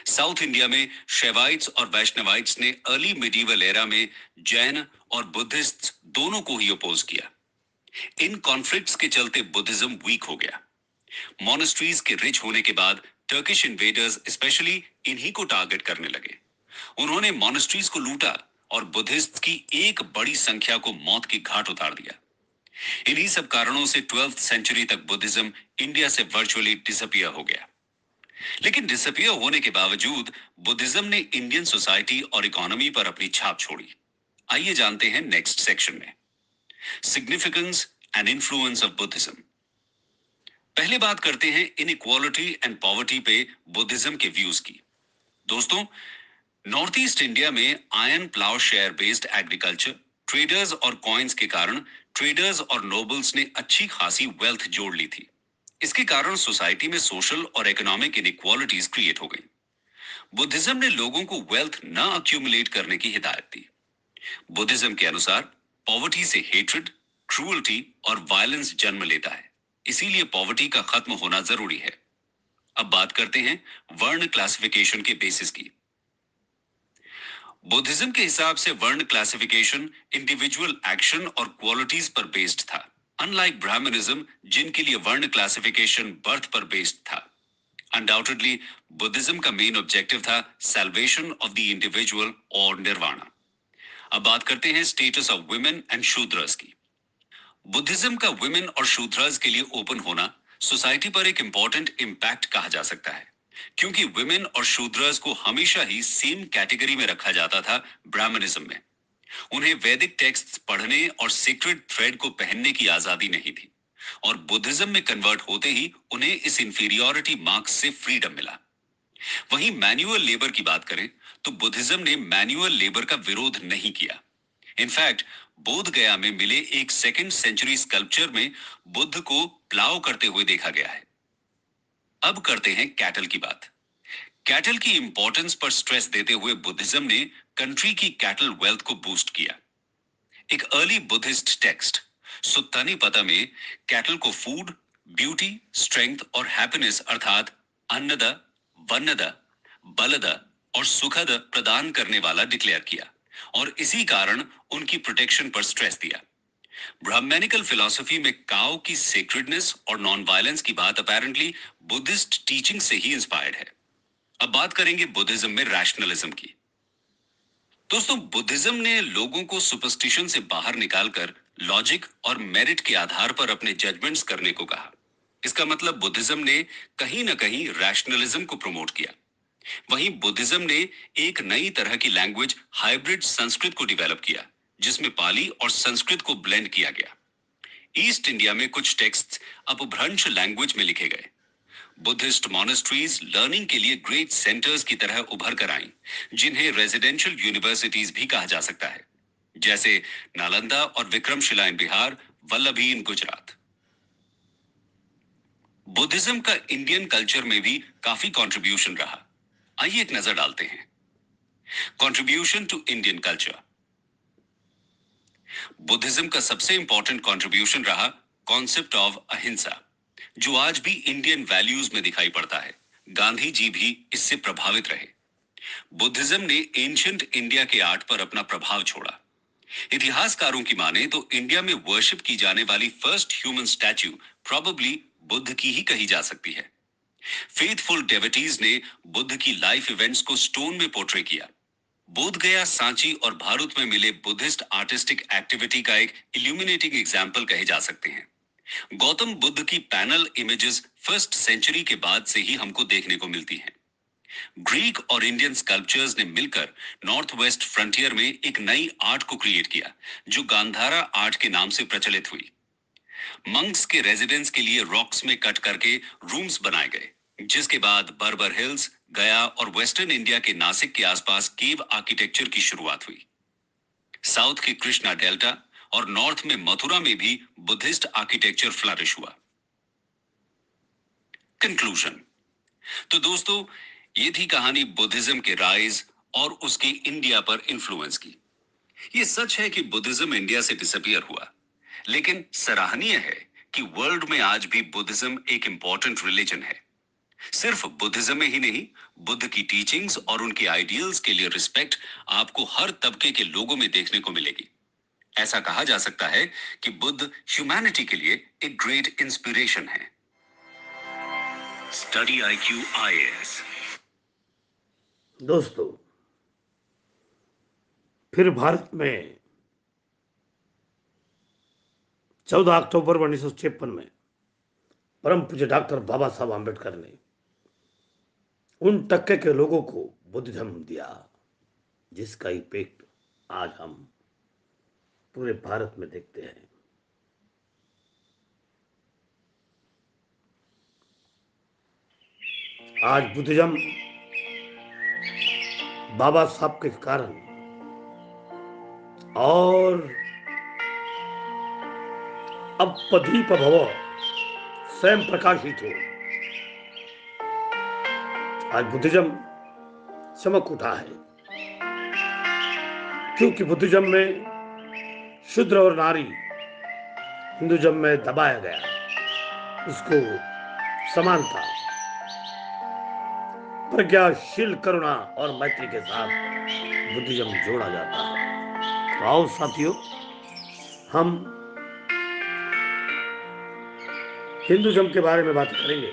साउथ इंडिया में शैवाइट्स और वैष्णवाइट्स ने अर्ली मिडीवल एरा में जैन और बुद्धिस्ट दोनों को ही अपोज किया। इन कॉन्फ्लिक्ट्स के चलते बुद्धिज्म वीक हो गया। मॉनेस्ट्रीज के रिच होने के बाद टर्किश इन्वेडर्स स्पेशली इन्हीं को टारगेट करने लगे। उन्होंने मॉनेस्ट्रीज को लूटा और बुद्धिस्ट की एक बड़ी संख्या को मौत की घाट उतार दिया। इन्हीं सब कारणों से 12th सेंचुरी तक बुद्धिज्म इंडिया से वर्चुअली डिसअपियर हो गया। लेकिन डिसअपियर होने के बावजूद बुद्धिज्म ने इंडियन सोसाइटी और इकोनॉमी पर अपनी छाप छोड़ी। आइए जानते हैं नेक्स्ट सेक्शन में significance and influence of Buddhism. पहले बात करते हैं इनइक्वालिटी एंड पॉवर्टी पे बुद्धिज्म के व्यूज की। दोस्तों, नॉर्थ ईस्ट इंडिया में iron plough share based agriculture, traders और कॉइन्स के कारण ट्रेडर्स और नोबल्स ने अच्छी खासी वेल्थ जोड़ ली थी। इसके कारण सोसाइटी में सोशल और इकोनॉमिक इनइक्वालिटीज क्रिएट हो गई। बुद्धिज्म ने लोगों को वेल्थ न अक्यूमुलेट करने की हिदायत दी। बुद्धिज्म के अनुसार पॉवर्टी से हेट्रेड, क्रूअल्टी और वायलेंस जन्म लेता है, इसीलिए पॉवर्टी का खत्म होना जरूरी है। अब बात करते हैं वर्ण क्लासिफिकेशन के बेसिस की। बुद्धिज्म के हिसाब से वर्ण क्लासिफिकेशन इंडिविजुअल एक्शन और क्वालिटीज पर बेस्ड था, अनलाइक ब्राह्मणिज्म जिनके लिए वर्ण क्लासिफिकेशन बर्थ पर बेस्ड था। अनडाउटेडली बुद्धिज्म का मेन ऑब्जेक्टिव था सैल्वेशन ऑफ द इंडिविजुअल और निर्वाणा। अब बात करते हैं status of women and Shudras की। बुद्धिज्म का वुमेन और शूद्रस के लिए ओपन होना सोसाइटी पर एक इंपॉर्टेंट इंपैक्ट कहा जा सकता है, क्योंकि वुमेन और शूद्रस को हमेशा ही सेम कैटेगरी में रखा जाता था ब्राह्मणिज्म में। उन्हें वैदिक टेक्स्ट पढ़ने और सीक्रेट थ्रेड को पहनने की आजादी नहीं थी और बुद्धिज्म में कन्वर्ट होते ही उन्हें इस इंफीरियरिटी मार्क्स से फ्रीडम मिला। वहीं मैन्युअल लेबर की बात करें तो बुद्धिज्म ने मैन्युअल लेबर का विरोध नहीं किया। इनफैक्ट बोध गया में मिले एक 2nd सेंचुरी स्कल्पचर में बुद्ध को प्लाव करते हुए देखा गया है। अब करते हैं कैटल की बात। कैटल की इंपॉर्टेंस पर स्ट्रेस देते हुए बुद्धिज्म ने कंट्री की कैटल वेल्थ को बूस्ट किया। एक अर्ली बुद्धिस्ट टेक्स्ट सुत्तानीपता में कैटल को फूड, ब्यूटी, स्ट्रेंथ और हैप्पीनेस अर्थात अन्नद, वन्नद, बलद और सुखद प्रदान करने वाला डिक्लेयर किया और इसी कारण उनकी प्रोटेक्शन पर स्ट्रेस दिया। ब्राह्मणिकल फिलॉसफी में काउ की सेक्रेडनेस और नॉन वायलेंस की बात अपेरेंटली बुद्धिस्ट टीचिंग से ही इंस्पायर्ड है। अब बात करेंगे बुद्धिज्म में रैशनलिज्म की। दोस्तों, बुद्धिज्म ने लोगों को सुपरस्टिशन से बाहर निकालकर लॉजिक और मेरिट के आधार पर अपने जजमेंट्स करने को कहा। इसका मतलब बुद्धिज्म ने कहीं ना कहीं रैशनलिज्म को प्रमोट किया। वहीं बुद्धिज्म ने एक नई तरह की लैंग्वेज हाइब्रिड संस्कृत को डेवलप किया, जिसमें पाली और संस्कृत को ब्लेंड किया गया। ईस्ट इंडिया में कुछ टेक्स्ट अपभ्रंश लैंग्वेज में लिखे गए। बुद्धिस्ट मॉनेस्ट्रीज लर्निंग के लिए ग्रेट सेंटर्स की तरह उभर कर आईं, जिन्हें रेजिडेंशियल यूनिवर्सिटीज भी कहा जा सकता है, जैसे नालंदा और विक्रमशिला इन बिहार, वल्लभी इन गुजरात। बुद्धिज्म का इंडियन कल्चर में भी काफी कंट्रीब्यूशन रहा। आइए एक नजर डालते हैं। Contribution to Indian culture. Buddhism का सबसे इंपॉर्टेंट कंट्रीब्यूशन रहा कॉन्सेप्ट ऑफ अहिंसा, जो आज भी इंडियन वैल्यूज में दिखाई पड़ता है। गांधी जी भी इससे प्रभावित रहे। बुद्धिज्म ने एंशिएंट इंडिया के आर्ट पर अपना प्रभाव छोड़ा। इतिहासकारों की माने तो इंडिया में वर्शिप की जाने वाली first human statue probably Buddha की ही कही जा सकती है। फेथफुल डेवोटीज ने बुद्ध की लाइफ इवेंट्स को स्टोन में पोर्ट्रे किया। बोध गया, सांची और भारत में मिले बुद्धिस्ट आर्टिस्टिक एक्टिविटी का एक इल्यूमिनेटिंग एग्जाम्पल कहे जा सकते हैं। गौतम बुद्ध की पैनल इमेजेस फर्स्ट सेंचुरी के बाद से ही हमको देखने को मिलती हैं। ग्रीक और इंडियन स्कल्पचर्स ने मिलकर नॉर्थ वेस्ट फ्रंटियर में एक नई आर्ट को क्रिएट किया, जो गांधारा आर्ट के नाम से प्रचलित हुई। मंक्स के रेजिडेंस के लिए रॉक्स में कट करके रूम्स बनाए गए, जिसके बाद बर्बर हिल्स, गया और वेस्टर्न इंडिया के नासिक के आसपास केव आर्किटेक्चर की शुरुआत हुई। साउथ के कृष्णा डेल्टा और नॉर्थ में मथुरा में भी बुद्धिस्ट आर्किटेक्चर फ्लरिश हुआ। कंक्लूजन। तो दोस्तों, ये थी कहानी बुद्धिज्म के राइज और उसके इंडिया पर इन्फ्लुएंस की। ये सच है कि बुद्धिज्म इंडिया से डिसअपियर हुआ, लेकिन सराहनीय है कि वर्ल्ड में आज भी बुद्धिज्म एक इंपॉर्टेंट रिलीजन है। सिर्फ बुद्धिज्म में ही नहीं, बुद्ध की टीचिंग्स और उनके आइडियल्स के लिए रिस्पेक्ट आपको हर तबके के लोगों में देखने को मिलेगी। ऐसा कहा जा सकता है कि बुद्ध ह्यूमैनिटी के लिए एक ग्रेट इंस्पिरेशन है। Study IQ IAS।
दोस्तों, फिर भारत में 14 अक्टूबर 1953 में परम पूज्य डॉक्टर बाबा साहब आम्बेडकर ने उन टक्के के लोगों को बुद्धिज्म दिया, जिसका इफेक्ट आज हम पूरे भारत में देखते हैं। आज बुद्धिज्म बाबा साहब के कारण और अब पदीप भव स्वयं प्रकाशित हो, आज बुद्धिज्म चमक उठा है, क्योंकि बुद्धिज्म में शूद्र और नारी हिंदुज्म में दबाया गया, उसको समानता, प्रज्ञाशील करुणा और मैत्री के साथ बुद्धिज्म जोड़ा जाता है। तो आओ साथियों, हम हिंदुज्म के बारे में बात करेंगे।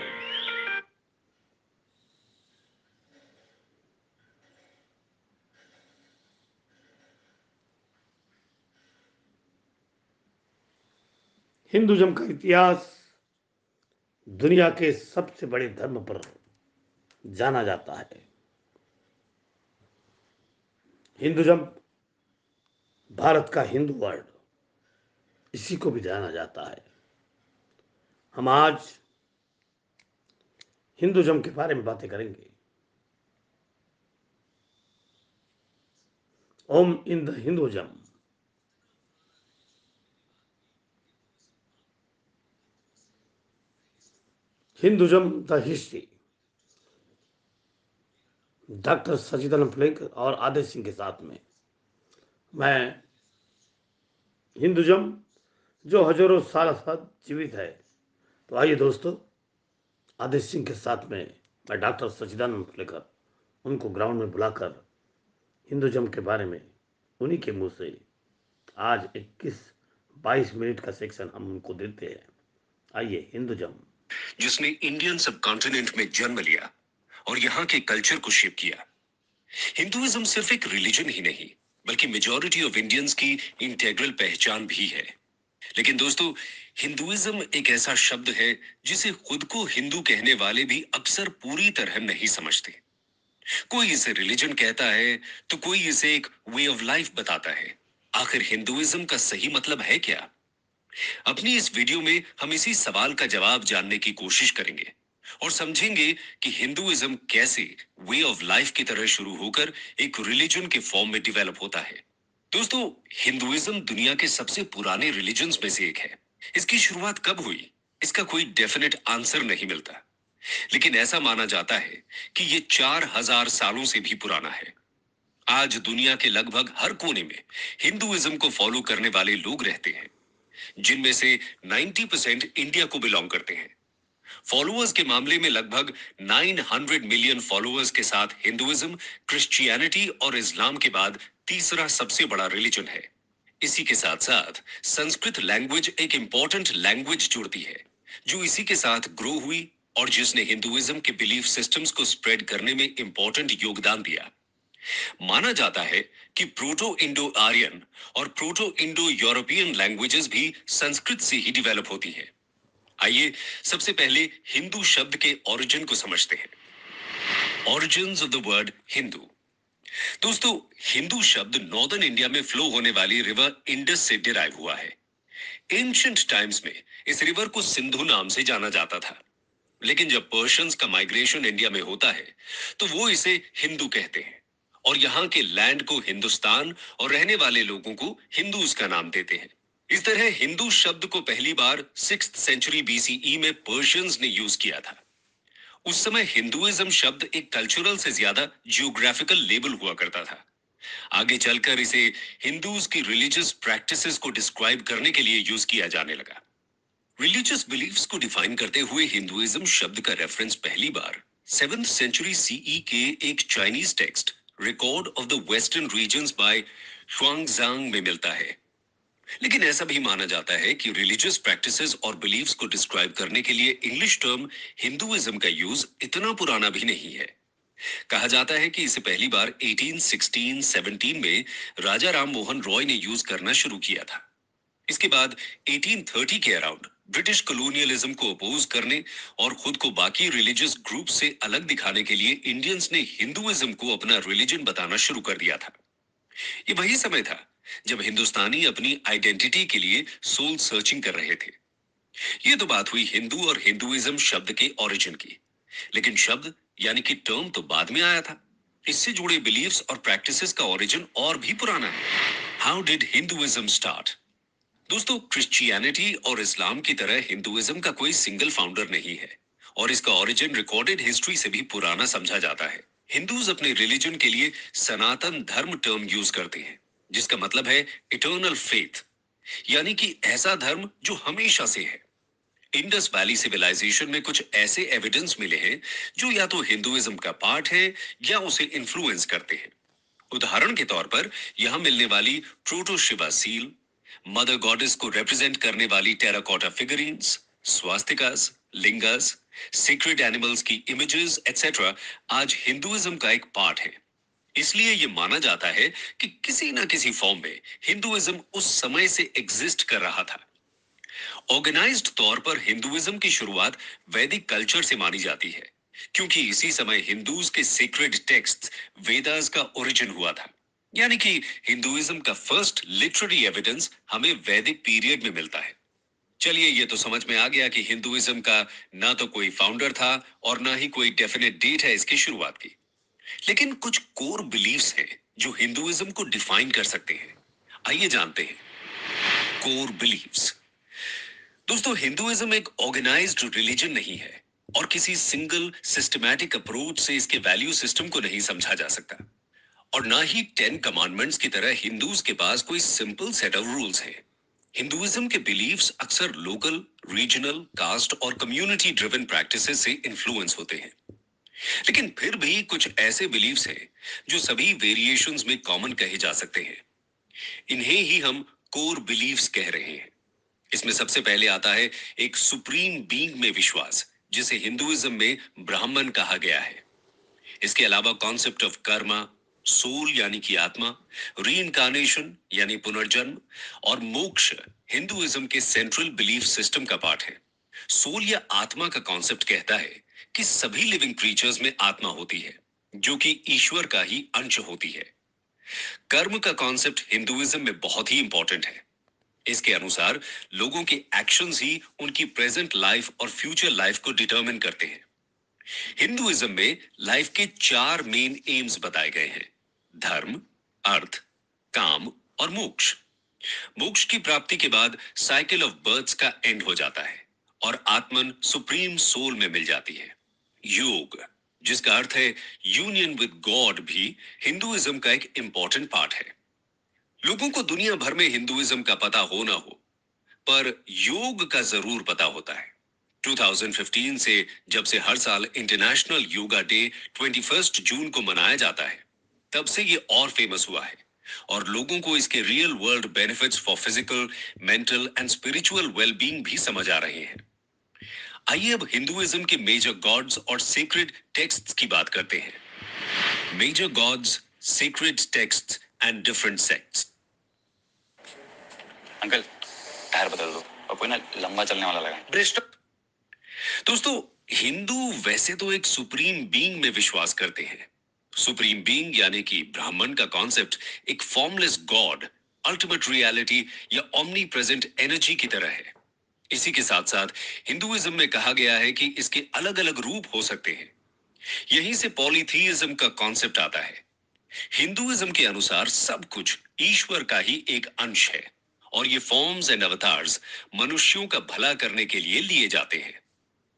हिंदुज्म का इतिहास दुनिया के सबसे बड़े धर्म पर जाना जाता है। हिंदुज्म भारत का हिंदू वर्ल्ड, इसी को भी जाना जाता है। हम आज हिंदुज्म के बारे में बातें करेंगे। Om in the Hinduism. Hinduism the history, doctor Sachidanand Flekar और आदर्श सिंह के साथ में मैं हिंदुज्म जो हजारों साल साथ जीवित है। तो आइए दोस्तों, आदर्श सिंह के साथ में मैं डॉक्टर सचिदानंद फ्लेकर उनको ग्राउंड में बुलाकर हिंदुज्म के बारे में उन्हीं के मुंह से आज 21-22 मिनट का सेक्शन हम उनको देते हैं। आइए, हिंदुज्म
जिसने इंडियन सबकॉन्टिनेंट में जन्म लिया और यहाँ के कल्चर को शेप किया। हिंदुइज्म सिर्फ एक रिलीजन ही नहीं, बल्कि मेजॉरिटी ऑफ इंडियंस की इंटेग्रल पहचान भी है। लेकिन दोस्तों, हिंदुइज्म एक ऐसा शब्द है जिसे खुद को हिंदू कहने वाले भी अक्सर पूरी तरह नहीं समझते। कोई इसे रिलीजन कहता है तो कोई इसे एक वे ऑफ लाइफ बताता है। आखिर हिंदुइज्म का सही मतलब है क्या? अपनी इस वीडियो में हम इसी सवाल का जवाब जानने की कोशिश करेंगे और समझेंगे कि हिंदुइज्म कैसे वे ऑफ लाइफ की तरह शुरू होकर एक रिलीजन के फॉर्म में डेवलप होता है। दोस्तों, हिंदुइज्म दुनिया के सबसे पुराने रिलीजन्स में से एक है। इसकी शुरुआत कब हुई? इसका कोई डेफिनेट आंसर नहीं मिलता, लेकिन ऐसा माना जाता है कि ये 4000 सालों से भी पुराना है। आज दुनिया के लगभग हर कोने में हिंदुइज्म को फॉलो करने वाले लोग रहते हैं, जिनमें से 90% इंडिया को बिलोंग करते हैं। फॉलोअर्स के मामले में लगभग 900 मिलियन फॉलोअर्स के साथ हिंदुइज्म क्रिश्चियनिटी और इस्लाम के बाद तीसरा सबसे बड़ा रिलीजन है। इसी के साथ साथ संस्कृत लैंग्वेज एक इंपॉर्टेंट लैंग्वेज जुड़ती है, जो इसी के साथ ग्रो हुई और जिसने हिंदुइज्म के बिलीफ सिस्टम्स को स्प्रेड करने में इंपॉर्टेंट योगदान दिया। माना जाता है कि प्रोटो इंडो आर्यन और प्रोटो इंडो यूरोपियन लैंग्वेजेस भी संस्कृत से ही डेवलप होती हैं। आइए सबसे पहले हिंदू शब्द के ओरिजिन को समझते हैं। Origins of the word Hindu. दोस्तों, हिंदू शब्द नॉर्दर्न इंडिया में फ्लो होने वाली रिवर इंडस से डिराइव हुआ है। एंशिएंट टाइम्स में इस रिवर को सिंधु नाम से जाना जाता था, लेकिन जब पर्शियंस का माइग्रेशन इंडिया में होता है तो वो इसे हिंदू कहते हैं और यहाँ के लैंड को हिंदुस्तान और रहने वाले लोगों को हिंदूज का नाम देते हैं। इस तरह हिंदू शब्द को पहली बार 6th सेंचुरी बीसीई में पर्शियंस ने यूज किया था। उस समय हिंदुइज्म शब्द एक कल्चरल से ज्यादा जियोग्राफिकल लेबल हुआ करता था। आगे चलकर इसे हिंदूज की रिलीजियस प्रैक्टिसेस को डिस्क्राइब करने के लिए यूज किया जाने लगा। रिलीजियस बिलीफ्स को डिफाइन करते हुए हिंदुइज्म शब्द का रेफरेंस पहली बार 7th सेंचुरी सीई के एक Chinese text record of the western regions by Xuanzang में मिलता है। लेकिन ऐसा भी माना जाता है कि रिलीजियस प्रैक्टिसेस और बिलीफ्स को डिस्क्राइब करने के लिए इंग्लिश टर्म हिंदुइज्म का यूज इतना पुराना भी नहीं है। कहा जाता है कि इसे पहली बार 1816-17 में राजा राम मोहन रॉय ने यूज करना शुरू किया था। इसके बाद 1830 के अराउंड ब्रिटिश कॉलोनियलिज्म को अपोज करने और खुद को बाकी रिलीजियस ग्रुप से अलग दिखाने के लिए इंडियंस ने हिंदुइज्म को अपना रिलीजन बताना शुरू कर दिया था। ये वही समय था जब हिंदुस्तानी अपनी आइडेंटिटी के लिए सोल सर्चिंग कर रहे थे। ये तो बात हुई हिंदू और हिंदुइज्म शब्द के ओरिजिन की, लेकिन शब्द यानी कि टर्म तो बाद में आया था। इससे जुड़े बिलीफ्स और प्रैक्टिसेस का ओरिजिन और भी पुराना है। How did Hinduism start? दोस्तों, क्रिश्चियनिटी और इस्लाम की तरह हिंदुइज्म का कोई सिंगल फाउंडर नहीं है और इसका ओरिजिन रिकॉर्डेड हिस्ट्री से भी पुराना समझा जाता है। हिंदूज अपने रिलीजन के लिए सनातन धर्म टर्म यूज करते हैं, जिसका मतलब है इटर्नल फेथ, यानी कि ऐसा धर्म जो हमेशा से है। इंडस वैली सिविलाइजेशन में कुछ ऐसे एविडेंस मिले हैं जो या तो हिंदुइज्म का पार्ट है या उसे इन्फ्लुएंस करते हैं। उदाहरण के तौर पर यहां मिलने वाली proto Shiva seal, mother goddess को रिप्रेजेंट करने वाली टेराकोटा फिगरीन्स, स्वास्तिकास, लिंगास, सीक्रेट एनिमल्स की इमेजेस एटसेट्रा आज हिंदुइज्म का एक पार्ट है। इसलिए यह माना जाता है कि किसी न किसी फॉर्म में हिंदुइज्म उस समय से एग्जिस्ट कर रहा था। ऑर्गेनाइज्ड तौर पर हिंदुइज्म की शुरुआत वैदिक कल्चर से मानी जाती है, क्योंकि इसी समय हिंदूज के सीक्रेट टेक्स्ट वेदास का ओरिजिन हुआ था। यानी कि हिंदुइज्म का फर्स्ट लिटरेरी एविडेंस हमें वैदिक पीरियड में मिलता है। चलिए, ये तो समझ में आ गया कि हिंदुइज्म का ना तो कोई फाउंडर था और ना ही कोई डेफिनेट डेट है इसकी शुरुआत की। लेकिन कुछ कोर बिलीफ्स हैं जो हिंदुइज्म को डिफाइन कर सकते हैं। आइए जानते हैं कोर बिलीफ्स। दोस्तों, हिंदुइज्म एक ऑर्गेनाइज्ड रिलीजन नहीं है और किसी सिंगल सिस्टमैटिक अप्रोच से इसके वैल्यू सिस्टम को नहीं समझा जा सकता, और ना ही 10 कमांडमेंट्स की तरह हिंदूज के पास कोई सिंपल सेट ऑफ रूल्स है। हिंदुइज्म के बिलीफ्स अक्सर लोकल, रीजनल, कास्ट और कम्युनिटी ड्रिवन प्रैक्टिसेस से इन्फ्लुएंस होते हैं। लेकिन फिर भी कुछ ऐसे बिलीफ्स हैं जो सभी वेरिएशंस में कॉमन कहे जा सकते हैं। इन्हें ही हम कोर बिलीफ्स कह रहे हैं। इसमें सबसे पहले आता है एक सुप्रीम बीइंग में विश्वास, जिसे हिंदुइज्म में ब्राह्मण कहा गया है। इसके अलावा कॉन्सेप्ट ऑफ कर्मा, सोल यानी कि आत्मा, रीइंकार्नेशन यानी पुनर्जन्म और मोक्ष हिंदुइज्म के सेंट्रल बिलीफ सिस्टम का पार्ट है। सोल या आत्मा का कॉन्सेप्ट कहता है कि सभी लिविंग क्रीचर्स में आत्मा होती है, जो कि ईश्वर का ही अंश होती है। कर्म का कॉन्सेप्ट हिंदुइज्म में बहुत ही इंपॉर्टेंट है। इसके अनुसार लोगों के एक्शंस ही उनकी प्रेजेंट लाइफ और फ्यूचर लाइफ को डिटरमिन करते हैं। हिंदुइज्म में लाइफ के 4 मेन एम्स बताए गए हैं: धर्म, अर्थ, काम और मोक्ष। मोक्ष की प्राप्ति के बाद साइकिल ऑफ बर्थ्स का एंड हो जाता है और आत्मन सुप्रीम सोल में मिल जाती है। योग, जिसका अर्थ है यूनियन विद गॉड, भी हिंदुइज्म का एक इंपॉर्टेंट पार्ट है। लोगों को दुनिया भर में हिंदुइज्म का पता हो ना हो, पर योग का जरूर पता होता है। 2015 से जब से हर साल इंटरनेशनल योगा डे 21 जून को मनाया जाता है, तब से ये और फेमस हुआ है और लोगों को इसके real world benefits for physical, mental and spiritual wellbeing भी समझ आ रहे हैं। आइए अब हिंदुइज्म के मेजर गॉड्स और सीक्रेट टेक्स्ट्स की बात करते हैं। Major gods, secret texts and different sects.
Uncle, tyre बदल दो और कोई ना लंबा चलने वाला लगा।
दोस्तों, हिंदू वैसे तो एक सुप्रीम बीइंग में विश्वास करते हैं। सुप्रीम बीइंग यानी कि ब्राह्मण का कॉन्सेप्ट एक फॉर्मलेस गॉड, अल्टीमेट रियलिटी या ओमनी प्रेजेंट एनर्जी की तरह है। इसी के साथ साथ हिंदुइज्म में कहा गया है कि इसके अलग अलग रूप हो सकते हैं। यहीं से पॉलीथीइज्म का कॉन्सेप्ट आता है। हिंदुइज्म के अनुसार सब कुछ ईश्वर का ही एक अंश है और ये फॉर्म्स एंड अवतार्स मनुष्यों का भला करने के लिए लिए जाते हैं।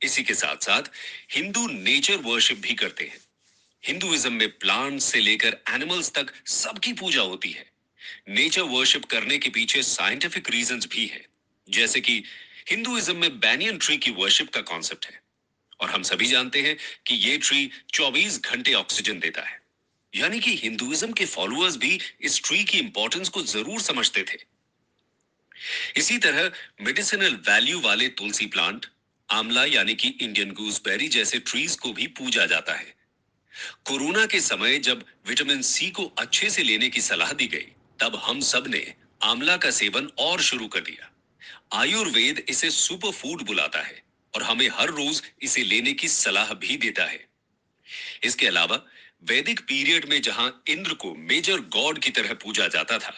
इसी के साथ साथ हिंदू नेचर वर्शिप भी करते हैं। हिंदुइज्म में प्लांट्स से लेकर एनिमल्स तक सबकी पूजा होती है। नेचर वर्शिप करने के पीछे साइंटिफिक रीजंस भी हैं, जैसे कि हिंदुइज्म में बैनियन ट्री की वर्शिप का कॉन्सेप्ट है और हम सभी जानते हैं कि ये ट्री 24 घंटे ऑक्सीजन देता है। यानी कि हिंदुइज्म के फॉलोअर्स भी इस ट्री की इंपॉर्टेंस को जरूर समझते थे। इसी तरह मेडिसिनल वैल्यू वाले तुलसी प्लांट, आंवला यानी कि इंडियन गूसबेरी जैसे ट्रीज को भी पूजा जाता है। कोरोना के समय जब विटामिन सी को अच्छे से लेने की सलाह दी गई, तब हम सब ने आंवला का सेवन और शुरू कर दिया। आयुर्वेद इसे सुपर फूड बुलाता है और हमें हर रोज इसे लेने की सलाह भी देता है। इसके अलावा वैदिक पीरियड में जहां इंद्र को मेजर गॉड की तरह पूजा जाता था,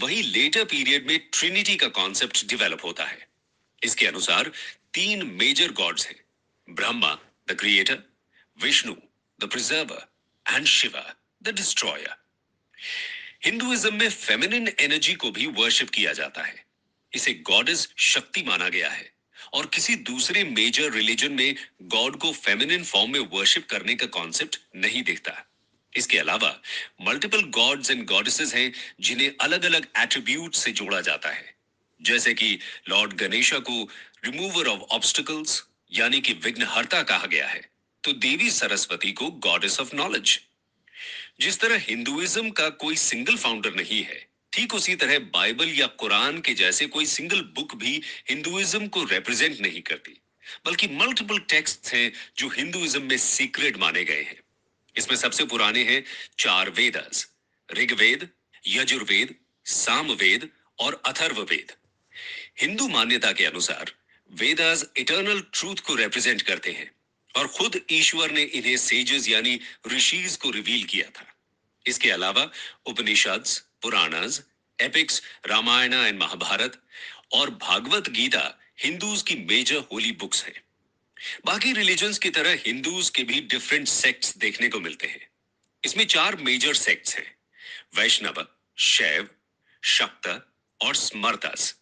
वहीं लेटर पीरियड में ट्रिनिटी का कॉन्सेप्ट डेवलप होता है। इसके अनुसार 3 मेजर गॉड्स हैं, Brahma the creator, Vishnu the preserver and Shiva the destroyer. Hinduism में फेमिनिन एनर्जी को भी वर्शिप किया जाता है। इसे गॉडेस शक्ति माना गया है और किसी दूसरे मेजर रिलीजन में गॉड को फेमिनिन फॉर्म में वर्शिप करने का कॉन्सेप्ट नहीं दिखता। इसके अलावा मल्टीपल गॉड्स एंड गॉडेसेस हैं जिन्हें अलग अलग एट्रीब्यूट से जोड़ा जाता है, जैसे कि लॉर्ड गणेशा को रिमूवर ऑफ ऑब्स्टिकल्स यानी कि विघ्नहर्ता कहा गया है, तो देवी सरस्वती को गॉडेस ऑफ नॉलेज। जिस तरह हिंदुइज्म का कोई सिंगल फाउंडर नहीं है, ठीक उसी तरह बाइबल या कुरान के जैसे कोई सिंगल बुक भी हिंदुइज्म को रिप्रेजेंट नहीं करती, बल्कि मल्टीपल टेक्स्ट्स हैं जो हिंदुइज्म में सीक्रेट माने गए हैं। इसमें सबसे पुराने हैं 4 वेदास, ऋग्वेद, यजुर्वेद, सामवेद और अथर्ववेद। हिंदू मान्यता के अनुसार वेदास इटर्नल ट्रूथ को रिप्रेजेंट करते हैं और खुद ईश्वर ने इन्हें सेजेस यानी ऋषिज को रिवील किया था। इसके अलावा उपनिषद्स, पुराणास, एपिक्स, रामायण एंड महाभारत और भागवत गीता हिंदूज की मेजर होली बुक्स हैं। बाकी रिलीजन्स की तरह हिंदूज के भी डिफरेंट सेक्ट्स देखने को मिलते हैं। इसमें 4 मेजर सेक्ट्स हैं, वैष्णव, शैव, शक्त और स्मर्तास।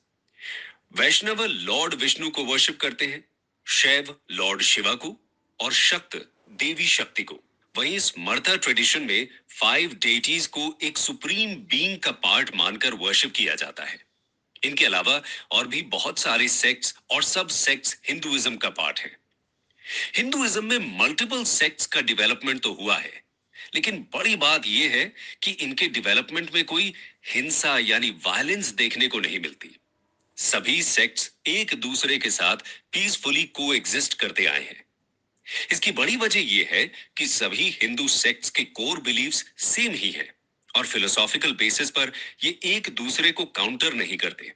वैष्णव लॉर्ड विष्णु को वर्शिप करते हैं, शैव लॉर्ड शिवा को और शक्त देवी शक्ति को। वहीं स्मर्ता ट्रेडिशन में 5 डेटीज को एक सुप्रीम बीइंग का पार्ट मानकर वर्शिप किया जाता है। इनके अलावा और भी बहुत सारे सेक्ट्स और सब सेक्ट्स हिंदुइज्म का पार्ट है। हिंदुइज्म में मल्टीपल सेक्ट्स का डेवलपमेंट तो हुआ है, लेकिन बड़ी बात यह है कि इनके डेवलपमेंट में कोई हिंसा यानी वायलेंस देखने को नहीं मिलती। सभी सेक्ट्स एक दूसरे के साथ पीसफुली कोएग्जिस्ट करते आए हैं। इसकी बड़ी वजह यह है कि सभी हिंदू सेक्ट्स के कोर बिलीव्स सेम ही हैं और फिलोसॉफिकल बेसिस पर ये एक दूसरे को काउंटर नहीं करते।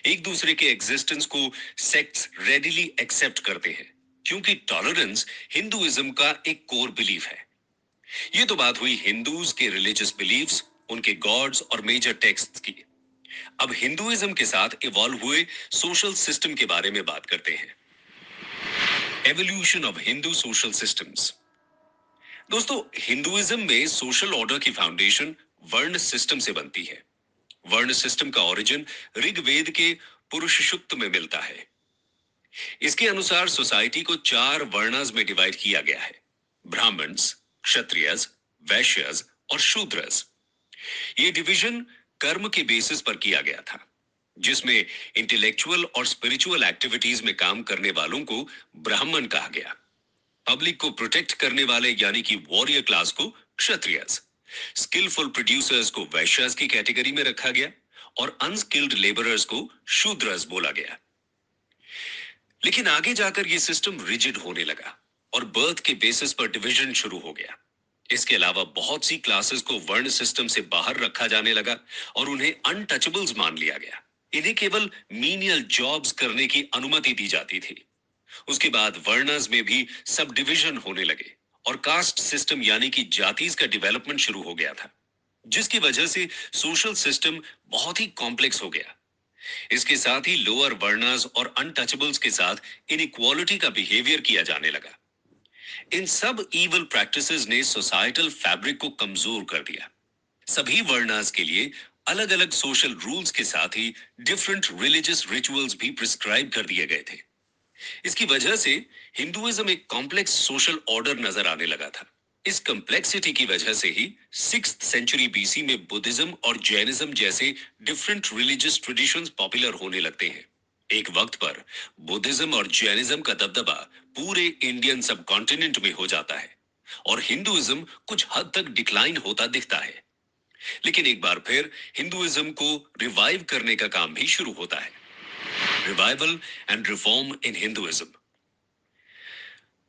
एक दूसरे के एग्जिस्टेंस को सेक्ट्स रेडिली एक्सेप्ट करते हैं, क्योंकि टॉलरेंस हिंदुइज्म का एक कोर बिलीफ है। ये तो बात हुई हिंदूज के रिलीजियस बिलीव्स, उनके गॉड्स और मेजर टेक्स्ट्स की। अब हिंदुइज्म के साथ इवॉल्व हुए सोशल सिस्टम के बारे में बात करते हैं। Evolution of Hindu social systems. दोस्तों, हिंदुइज्म में सोशल ऑर्डर की फाउंडेशन वर्ण सिस्टम से बनती है। वर्ण सिस्टम का ओरिजिन ऋग्वेद के पुरुष सूक्त में मिलता है। इसके अनुसार सोसाइटी को 4 वर्णास में डिवाइड किया गया है: ब्राह्मण्स, क्षत्रियस, वैश्यस और शूद्रस। ये डिवीजन कर्म के बेसिस पर किया गया था, जिसमें इंटेलेक्चुअल और स्पिरिचुअल एक्टिविटीज में काम करने वालों को ब्राह्मण कहा गया, पब्लिक को प्रोटेक्ट करने वाले यानी कि वॉरियर क्लास को क्षत्रियस, स्किलफुल प्रोड्यूसर्स को वैश्यस की कैटेगरी में रखा गया और अनस्किल्ड लेबरर्स को शूद्रस बोला गया। लेकिन आगे जाकर यह सिस्टम रिजिड होने लगा और बर्थ के बेसिस पर डिवीजन शुरू हो गया। इसके अलावा बहुत सी क्लासेस को वर्ण सिस्टम से बाहर रखा जाने लगा और उन्हें अनटचेबल्स मान लिया गया। इन्हें केवल मीनियल जॉब्स करने की अनुमति दी जाती थी। उसके बाद वर्णस में भी सब डिविजन होने लगे और कास्ट सिस्टम यानी कि जातीज का डेवलपमेंट शुरू हो गया था, जिसकी वजह से सोशल सिस्टम बहुत ही कॉम्प्लेक्स हो गया। इसके साथ ही लोअर वर्णस और अनटचेबल्स के साथ इनइक्वालिटी का बिहेवियर किया जाने लगा। इन सब इविल प्रैक्टिसेस ने सोसाइटल फैब्रिक को कमजोर कर दिया। सभी वर्णास के लिए अलग अलग सोशल रूल्स के साथ ही डिफरेंट रिलीजियस रिचुअल्स भी प्रिस्क्राइब कर दिए गए थे। इसकी वजह से हिंदुइज्म एक कॉम्प्लेक्स सोशल ऑर्डर नजर आने लगा था। इस कॉम्प्लेक्सिटी की वजह से ही 6th सेंचुरी बीसी में बुद्धिज्म और जैनिज्म जैसे डिफरेंट रिलीजियस ट्रेडिशंस पॉपुलर होने लगते हैं। एक वक्त पर बुद्धिज्म और जैनिज्म का दबदबा पूरे इंडियन सब कॉन्टिनेंट में हो जाता है और हिंदुइज्म कुछ हद तक डिक्लाइन होता दिखता है। लेकिन एक बार फिर हिंदुइज्म को रिवाइव करने का काम भी शुरू होता है। Revival and reform in Hinduism.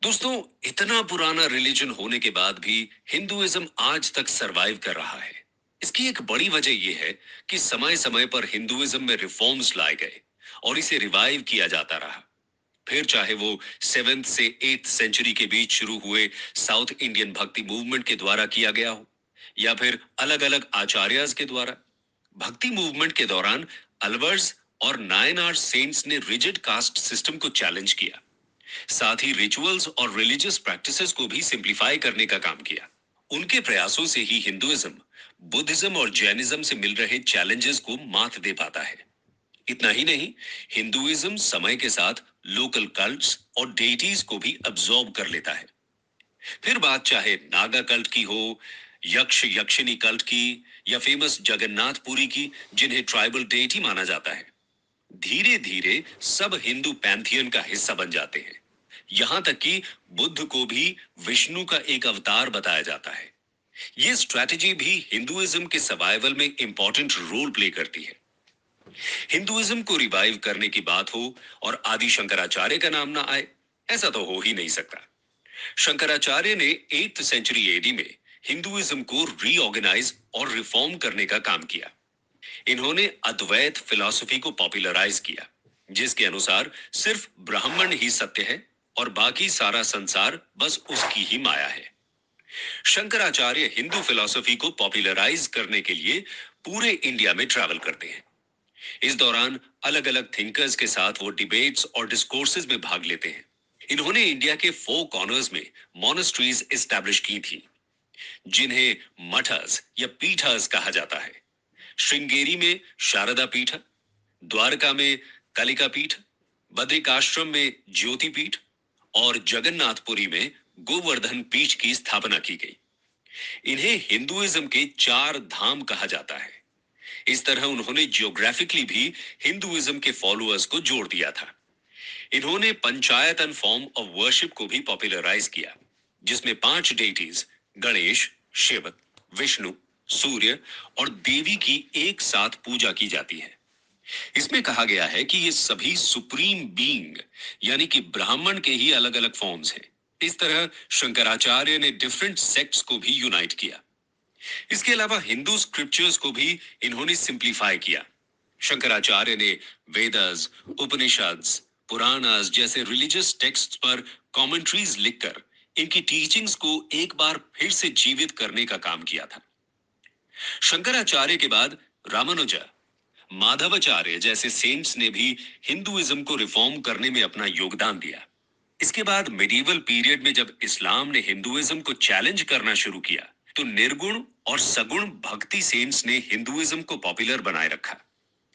दोस्तों, इतना पुराना रिलीजन होने के बाद भी हिंदुइज्म आज तक सरवाइव कर रहा है। इसकी एक बड़ी वजह यह है कि समय समय पर हिंदुइज्म में रिफॉर्म्स लाए गए और इसे रिवाइव किया जाता रहा। फिर चाहे वो 7th से 8th सेंचुरी के बीच शुरू हुए साउथ इंडियन भक्ति मूवमेंट के द्वारा किया गया हो या फिर अलग अलग आचार्यस के द्वारा। भक्ति मूवमेंट के दौरान अलवर्स और नायनार सेंट्स ने रिजिड कास्ट सिस्टम को चैलेंज किया, साथ ही रिचुअल्स और रिलीजियस प्रैक्टिसेस को भी सिंप्लीफाई करने का काम किया। उनके प्रयासों से ही हिंदुइज्म बुद्धिज्म और जैनिज्म से मिल रहे चैलेंजेस को मात दे पाता है। इतना ही नहीं, हिंदुइज्म समय के साथ लोकल कल्ट्स और डेटीज को भी अब्सॉर्ब कर लेता है। फिर बात चाहे नागा कल्ट की हो, यक्ष यक्षिनी कल्ट की या फेमस जगन्नाथपुरी की, जिन्हें ट्राइबल डेटी माना जाता है, धीरे धीरे सब हिंदू पैंथियन का हिस्सा बन जाते हैं। यहां तक कि बुद्ध को भी विष्णु का एक अवतार बताया जाता है। यह स्ट्रैटेजी भी हिंदुइज्म के सर्वाइवल में इंपॉर्टेंट रोल प्ले करती है। हिंदुइज्म को रिवाइव करने की बात हो और आदि शंकराचार्य का नाम ना आए, ऐसा तो हो ही नहीं सकता। शंकराचार्य ने 8th सेंचुरी एडी में हिंदुइज्म को रीऑर्गेनाइज और रिफॉर्म करने का काम किया। इन्होंने अद्वैत फिलॉसफी को पॉपुलराइज किया, जिसके अनुसार सिर्फ ब्राह्मण ही सत्य है और बाकी सारा संसार बस उसकी ही माया है। शंकराचार्य हिंदू फिलॉसफी को पॉपुलराइज करने के लिए पूरे इंडिया में ट्रैवल करते हैं। इस दौरान अलग अलग थिंकर्स के साथ वो डिबेट्स और डिस्कोर्सेज में भाग लेते हैं। इन्होंने इंडिया के 4 कॉर्नर्स में मोनेस्ट्रीज एस्टैब्लिश की थी, जिन्हें मठस या पीठस कहा जाता है। श्रृंगेरी में शारदा पीठ, द्वारका में कलिका पीठ, बद्रिकाश्रम में ज्योति पीठ और जगन्नाथपुरी में गोवर्धन पीठ की स्थापना की गई। इन्हें हिंदुइज्म के 4 धाम कहा जाता है। इस तरह उन्होंने जियोग्राफिकली भी हिंदुइज्म के फॉलोअर्स को जोड़ दिया था। इन्होंने पंचायतन फॉर्म ऑफ वर्शिप को भी पॉपुलराइज किया, जिसमें 5 डेटीज गणेश, शिव, विष्णु, सूर्य और देवी की एक साथ पूजा की जाती है। इसमें कहा गया है कि ये सभी सुप्रीम बीइंग यानी कि ब्राह्मण के ही अलग अलग फॉर्म्स हैं। इस तरह शंकराचार्य ने डिफरेंट सेक्ट्स को भी यूनाइट किया। इसके अलावा हिंदू स्क्रिप्चर्स को भी इन्होंने सिंप्लीफाई किया। शंकराचार्य ने वेदास, उपनिषद्स, पुराणास जैसे रिलीजियस टेक्स्ट्स पर कमेंट्रीज लिखकर इनकी टीचिंग्स को एक बार फिर से जीवित करने का काम किया था। शंकराचार्य के बाद रामानुजा, माधवाचार्य जैसे सेंट्स ने भी हिंदुइज्म को रिफॉर्म करने में अपना योगदान दिया। इसके बाद मिडीवल पीरियड में जब इस्लाम ने हिंदुइज्म को चैलेंज करना शुरू किया, तो निर्गुण और सगुण भक्ति सेंट्स ने हिंदुइज्म को पॉपुलर बनाए रखा।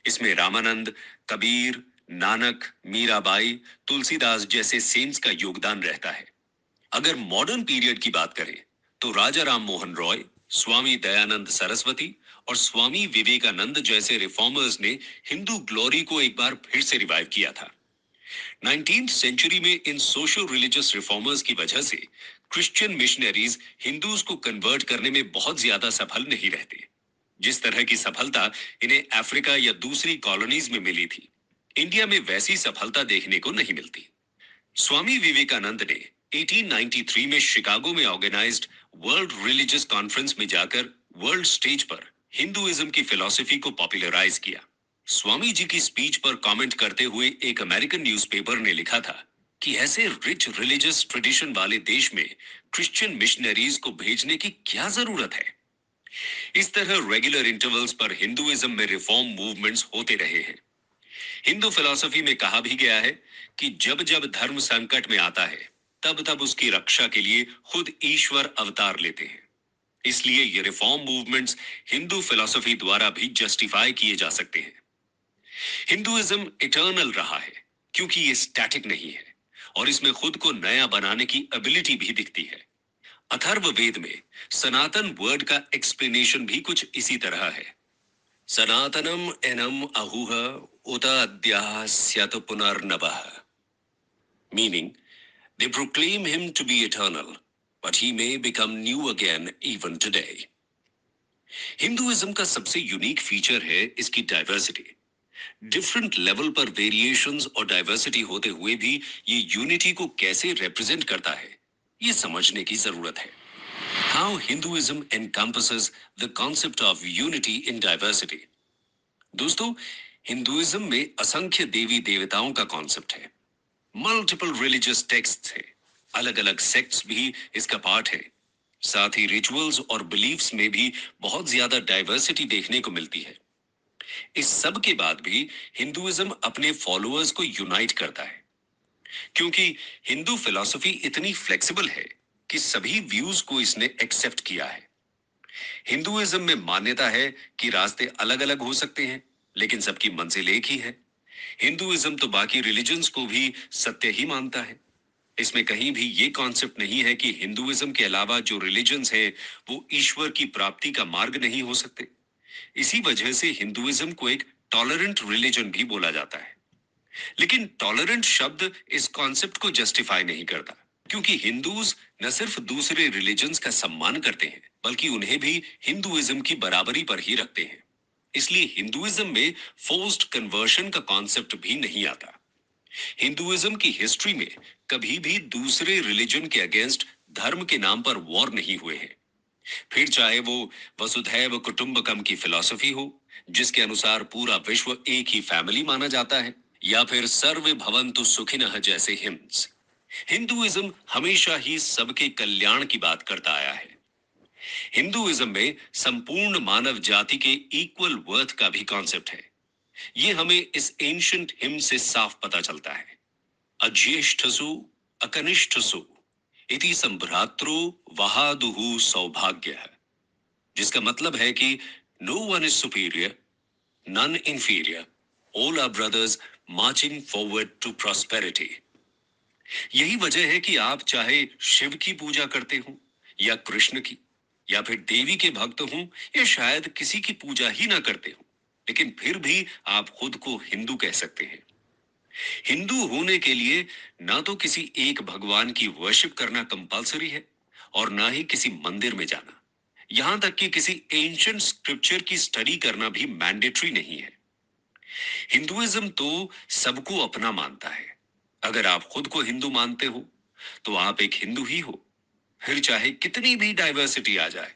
इसमें रामानंद, कबीर, नानक, मीराबाई, तुलसीदास जैसे सेंट्स का योगदान रहता है। अगर मॉडर्न पीरियड की बात करें तो राजा राम मोहन रॉय, स्वामी दयानंद सरस्वती और स्वामी विवेकानंद जैसे रिफॉर्मर्स ने हिंदू ग्लोरी को एक बार फिर से रिवाइव किया था। 19th सेंचुरी में इन सोशल रिलीजियस रिफॉर्मर्स की वजह से क्रिश्चियन मिशनरीज हिंदूज को कन्वर्ट करने में बहुत ज्यादा सफल नहीं रहते। जिस तरह की सफलता इन्हें अफ्रीका या दूसरी कॉलोनीज में मिली थी, इंडिया में वैसी सफलता देखने को नहीं मिलती। स्वामी विवेकानंद ने 1893 में शिकागो में ऑर्गेनाइज्ड वर्ल्ड रिलीजियस कॉन्फ्रेंस में जाकर वर्ल्ड स्टेज पर हिंदुइज्म की फिलॉसफी को पॉपुलराइज किया। स्वामी जी की स्पीच पर कमेंट करते हुए एक अमेरिकन न्यूज़पेपर ने लिखा था कि ऐसे रिच रिलीजियस ट्रेडिशन वाले देश में क्रिश्चियन मिशनरीज को भेजने की क्या जरूरत है। इस तरह रेगुलर इंटरवल्स पर हिंदुइज्म में रिफॉर्म मूवमेंट्स होते रहे हैं। हिंदू फिलॉसफी में कहा भी गया है कि जब जब धर्म संकट में आता है तब तब उसकी रक्षा के लिए खुद ईश्वर अवतार लेते हैं। इसलिए ये रिफॉर्म मूवमेंट्स हिंदू फिलॉसफी द्वारा भी जस्टिफाई किए जा सकते हैं। हिंदुइज्म इटर्नल रहा है क्योंकि ये स्टैटिक नहीं है और इसमें खुद को नया बनाने की एबिलिटी भी दिखती है। अथर्ववेद में सनातन वर्ड का एक्सप्लेनेशन भी कुछ इसी तरह है। सनातनम एनम अहुह उत अद्याः स्यात् पुनर्नवः, meaning they proclaim him to be eternal, but he may become new again even today. Hinduism का सबसे यूनिक फीचर है इसकी डाइवर्सिटी। डिफरेंट लेवल पर वेरिएशंस और डाइवर्सिटी होते हुए भी ये यूनिटी को कैसे रिप्रेजेंट करता है, ये समझने की जरूरत है। How Hinduism encompasses the concept of unity in diversity. दोस्तों, हिंदुइज्म में असंख्य देवी देवताओं का कॉन्सेप्ट है, मल्टीपल रिलीजियस टेक्स्ट्स है, अलग अलग सेक्ट्स भी इसका पार्ट है। साथ ही रिचुअल्स और बिलीफ्स में भी बहुत ज्यादा डाइवर्सिटी देखने को मिलती है। इस सब के बाद भी हिंदुइज्म अपने फॉलोअर्स को यूनाइट करता है, क्योंकि हिंदू फिलॉसफी इतनी फ्लेक्सिबल है कि सभी व्यूज को इसने एक्सेप्ट किया है। हिंदुइज्म में मान्यता है कि रास्ते अलग अलग हो सकते हैं, लेकिन सबकी मंजिल एक ही है। हिंदुइज्म तो बाकी रिलीजन्स को भी सत्य ही मानता है। इसमें कहीं भी ये कॉन्सेप्ट नहीं है कि हिंदुइज्म के अलावा जो रिलीजन्स हैं वो ईश्वर की प्राप्ति का मार्ग नहीं हो सकते। इसी वजह से हिंदुइज्म को एक टॉलरेंट रिलीजन भी बोला जाता है। लेकिन टॉलरेंट शब्द इस कॉन्सेप्ट को जस्टिफाई नहीं करता, क्योंकि हिंदूज न सिर्फ दूसरे रिलीजन्स का सम्मान करते हैं, बल्कि उन्हें भी हिंदुइज्म की बराबरी पर ही रखते हैं। इसलिए हिंदुइज्म में फोर्स्ड कन्वर्शन का कॉन्सेप्ट भी नहीं आता। हिंदुइज्म की हिस्ट्री में कभी भी दूसरे रिलीजन के अगेंस्ट धर्म के नाम पर वॉर नहीं हुए हैं। फिर चाहे वो वसुधैव कुटुंबकम की फिलॉसफी हो, जिसके अनुसार पूरा विश्व एक ही फैमिली माना जाता है, या फिर सर्वे भवन्तु सुखिनः जैसे हिम्स। हिंदुइज्म हमेशा ही सबके कल्याण की बात करता आया है। हिंदुइज्म में संपूर्ण मानव जाति के इक्वल वर्थ का भी कॉन्सेप्ट है। ये हमें इस एंशिएंट हिम से साफ पता चलता है। अज्येष्ठसु अकनिष्ठसु इति संभ्रातृ वहादुहु सौभाग्यः, जिसका मतलब है कि no one is superior, none inferior, all are brothers marching forward to prosperity. यही वजह है कि आप चाहे शिव की पूजा करते हो या कृष्ण की, या फिर देवी के भक्त हो, या शायद किसी की पूजा ही ना करते हो, लेकिन फिर भी आप खुद को हिंदू कह सकते हैं। हिंदू होने के लिए ना तो किसी एक भगवान की वर्शिप करना कंपलसरी है और ना ही किसी मंदिर में जाना, यहां तक कि किसी एंशिएंट स्क्रिप्चर की स्टडी करना भी मैंडेटरी नहीं है। हिंदुइज्म तो सबको अपना मानता है। अगर आप खुद को हिंदू मानते हो तो आप एक हिंदू ही हो, फिर चाहे कितनी भी डाइवर्सिटी आ जाए,